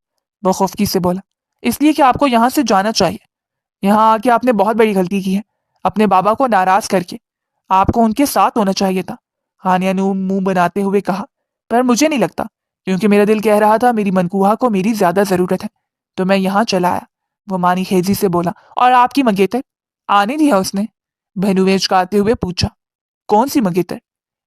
وہ خفکی سے بولا۔ اس لیے کہ آپ کو یہاں سے جانا چاہیے۔ یہاں آ کے آپ نے بہت بڑی غلطی کی ہے، اپنے بابا کو ناراض کر کے۔ آپ کو ان کے ساتھ ہونا چاہیے تھا، ہانیہ نے منہ بناتے ہوئے کہا۔ پر مجھے نہیں لگتا، کیونکہ میرا دل کہہ رہا تھا میری منکوہا کو میری زیادہ ضرورت ہے، تو میں یہاں چلا آیا، وہ مانی خیزی سے بولا۔ اور آپ کی منگیتر آنے دیا اس نے؟ بہنو نے چکاتے ہوئے پوچھا۔ کون سی منگیتر؟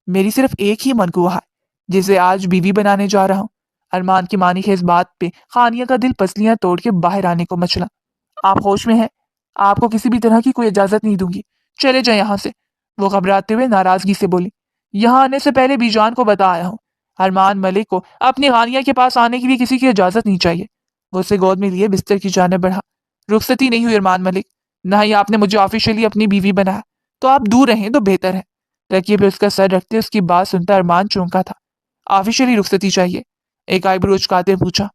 میری صرف ایک ہی منکوہا ہے، جسے آج بیوی بنانے جا رہا ہوں۔ ارمان کی مانی خیز بات پہ خانیہ کا دل پسلیاں توڑ کے باہر آنے کو مچلا۔ آپ ہوش میں ہیں؟ آپ کو کسی بھی طرح کی کوئی اجازت نہیں دوں گی، چلے جائیں یہاں سے، وہ گھبراتے ہوئے ناراضگی سے بولی۔ یہاں آنے سے پہلے بی جان کو بتا آیا ہوں، ارمان ملک کو اپنی غانیہ کے پاس آنے کے لیے کسی کی اجازت نہیں چاہیے۔ وہ اسے گود میں لیے بستر کی جانب بڑھا۔ رخصتی نہیں ہوئی ارمان ملک، نہ ہی آپ نے مجھے آفیشلی اپنی بیوی بنایا، تو آپ دور رہیں تو بہتر ہے۔ تکیے پہ اس کا سر رکھتے اس کی بات سنتا ارمان چونکا تھا۔ آفیشلی رخصتی چاہیے؟ ایک آئی برو اچکاتے پوچھا۔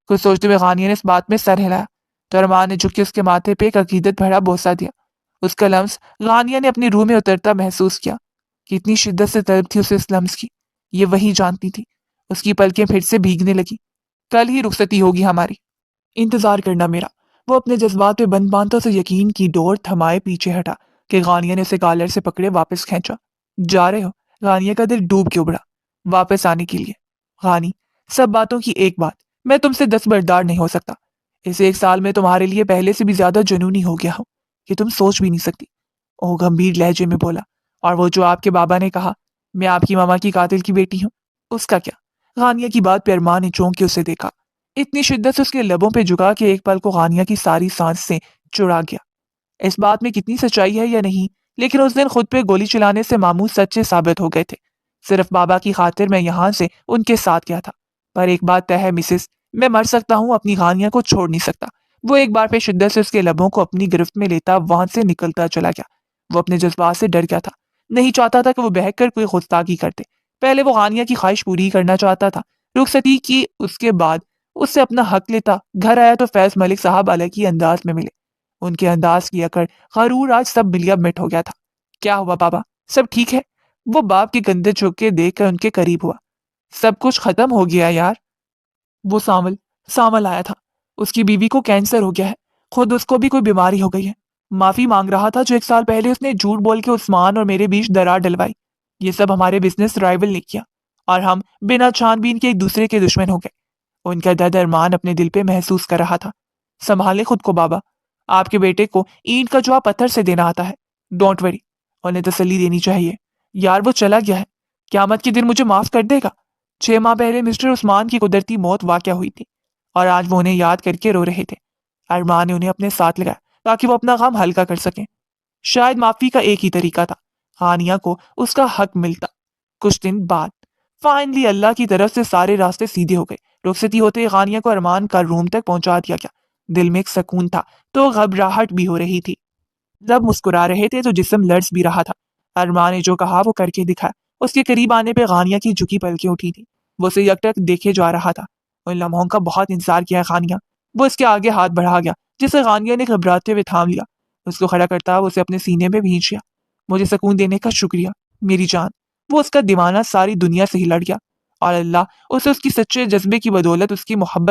کچھ سوچتے ہوئے غانیہ نے اس بات میں سر ہلایا، تو ارمان نے جھک کے اس کے ماتھے پہ ایک عقیدت بھرا بوسہ دیا۔ اس کا لمس غانیہ نے اپنی روح میں اترتا محسوس کیا۔ کتنی شدت سے طلب تھی اسے اس لمس کی، یہ وہی جانتی تھی۔ اس کی پلکیں پھر سے بھیگنے لگی۔ کل ہی رخصتی ہوگی ہماری، انتظار کرنا میرا۔ وہ اپنے جذبات پہ بند باندھتا اسے یقین کی ڈور تھمائے پیچھے ہٹا کہ غانیہ نے اسے کالر سے پکڑے واپس کھینچا۔ جا رہے ہو؟ غانیہ کا دل ڈوب کے ابھرا۔ واپس آنے کے لیے غانی، سب باتوں کی ایک بات، میں تم سے دستبردار نہیں ہو سکتا۔ اس ایک سال میں تمہارے لیے پہلے سے بھی زیادہ جنونی ہو گیا ہوں کہ تم سوچ بھی نہیں سکتی، وہ گمبھیر لہجے میں بولا۔ اور وہ جو آپ کے بابا نے کہا میں آپ کی ماما کی قاتل کی بیٹی ہوں، اس کا کیا؟ غانیہ کی بات پہ ارمان نے چونک کے اسے دیکھا، اتنی شدت سے اس کے لبوں پہ جھکا کہ ایک پل کو غانیہ کی ساری سانس سے چڑا گیا۔ اس بات میں کتنی سچائی ہے یا نہیں، لیکن اس دن خود پہ گولی چلانے سے ماموں سچے ثابت ہو گئے تھے۔ صرف بابا کی خاطر میں یہاں سے ان کے ساتھ گیا تھا، پر ایک بات طے ہے مسز، میں مر سکتا ہوں، اپنی غانیہ کو چھوڑ نہیں سکتا۔ وہ ایک بار پہ شدت سے اس کے لبوں کو اپنی گرفت میں لیتا وہاں سے نکلتا چلا گیا۔ وہ اپنے جذبات سے ڈر گیا تھا، نہیں چاہتا تھا کہ وہ بہک کر کوئی گستاخی کرتے۔ پہلے وہ غانیہ کی خواہش پوری کرنا چاہتا تھا، رخصتی کی اس کے بعد اس سے اپنا حق لیتا۔ گھر آیا تو فیض ملک صاحب الگ ہی انداز میں ملے، ان کے انداز کی اکڑ غرور آج سب ملیا مٹ ہو گیا تھا۔ کیا ہوا بابا، سب ٹھیک ہے؟ وہ باپ کے گندے جھک دیکھ کر ان کے قریب ہوا۔ سب کچھ ختم ہو گیا یار، وہ سامل آیا تھا، اس کی بیوی کو کینسر ہو گیا ہے، خود اس کو بھی کوئی بیماری ہو گئی ہے، معافی مانگ رہا تھا جو ایک سال پہلے اس نے جھوٹ بول کے عثمان اور میرے بیچ درار ڈلوائی۔ یہ سب ہمارے بزنس رائیول نے کیا، اور ہم بنا چھان بین کے ایک دوسرے کے دشمن ہو گئے۔ ان کا درد ارمان اپنے دل پہ محسوس کر رہا تھا۔ سنبھالے خود کو بابا، آپ کے بیٹے کو اینٹ کا جواب پتھر سے دینا آتا ہے، ڈونٹ وری۔ انہیں تسلی دینی چاہیے، یار وہ چلا گیا ہے، قیامت کے دن مجھے معاف کر دے گا۔ 6 ماہ پہلے مسٹر عثمان کی قدرتی موت واقع ہوئی تھی، اور آج وہ انہیں یاد کر کے رو رہے تھے۔ ارمان نے انہیں اپنے ساتھ لگایا تاکہ وہ اپنا غم ہلکا کر سکیں۔ شاید معافی کا ایک ہی طریقہ تھا، غانیہ کو اس کا حق ملتا۔ کچھ دن بعد فائنلی اللہ کی طرف سے سارے راستے سیدھے ہو گئے۔ رخصتی ہوتے غانیہ کو ارمان کا روم تک پہنچا دیا گیا۔ دل میں ایک سکون تھا تو گھبراہٹ بھی ہو رہی تھی۔ لب مسکرا رہے تھے تو جسم لرز بھی رہا تھا۔ ارمان نے جو کہا وہ کر کے دکھایا۔ اس کے قریب آنے پہ غانیہ کی جھکی پلکیں اٹھی تھی، وہ اسے یک ٹک دیکھے جا رہا تھا۔ ان لمحوں کا بہت انتظار کیا غانیہ۔ وہ اس کے آگے ہاتھ بڑھا گیا جسے غانیہ نے گھبراتے ہوئے تھام لیا۔ اس کو کھڑا کرتا وہ اسے اپنے سینے میں بھینچ گیا۔ مجھے سکون دینے کا شکریہ میری جان۔ وہ اس کا دیوانہ ساری دنیا سے ہی لڑ گیا، اور اللہ اسے اس کی سچے جذبے کی بدولت اس کی محبت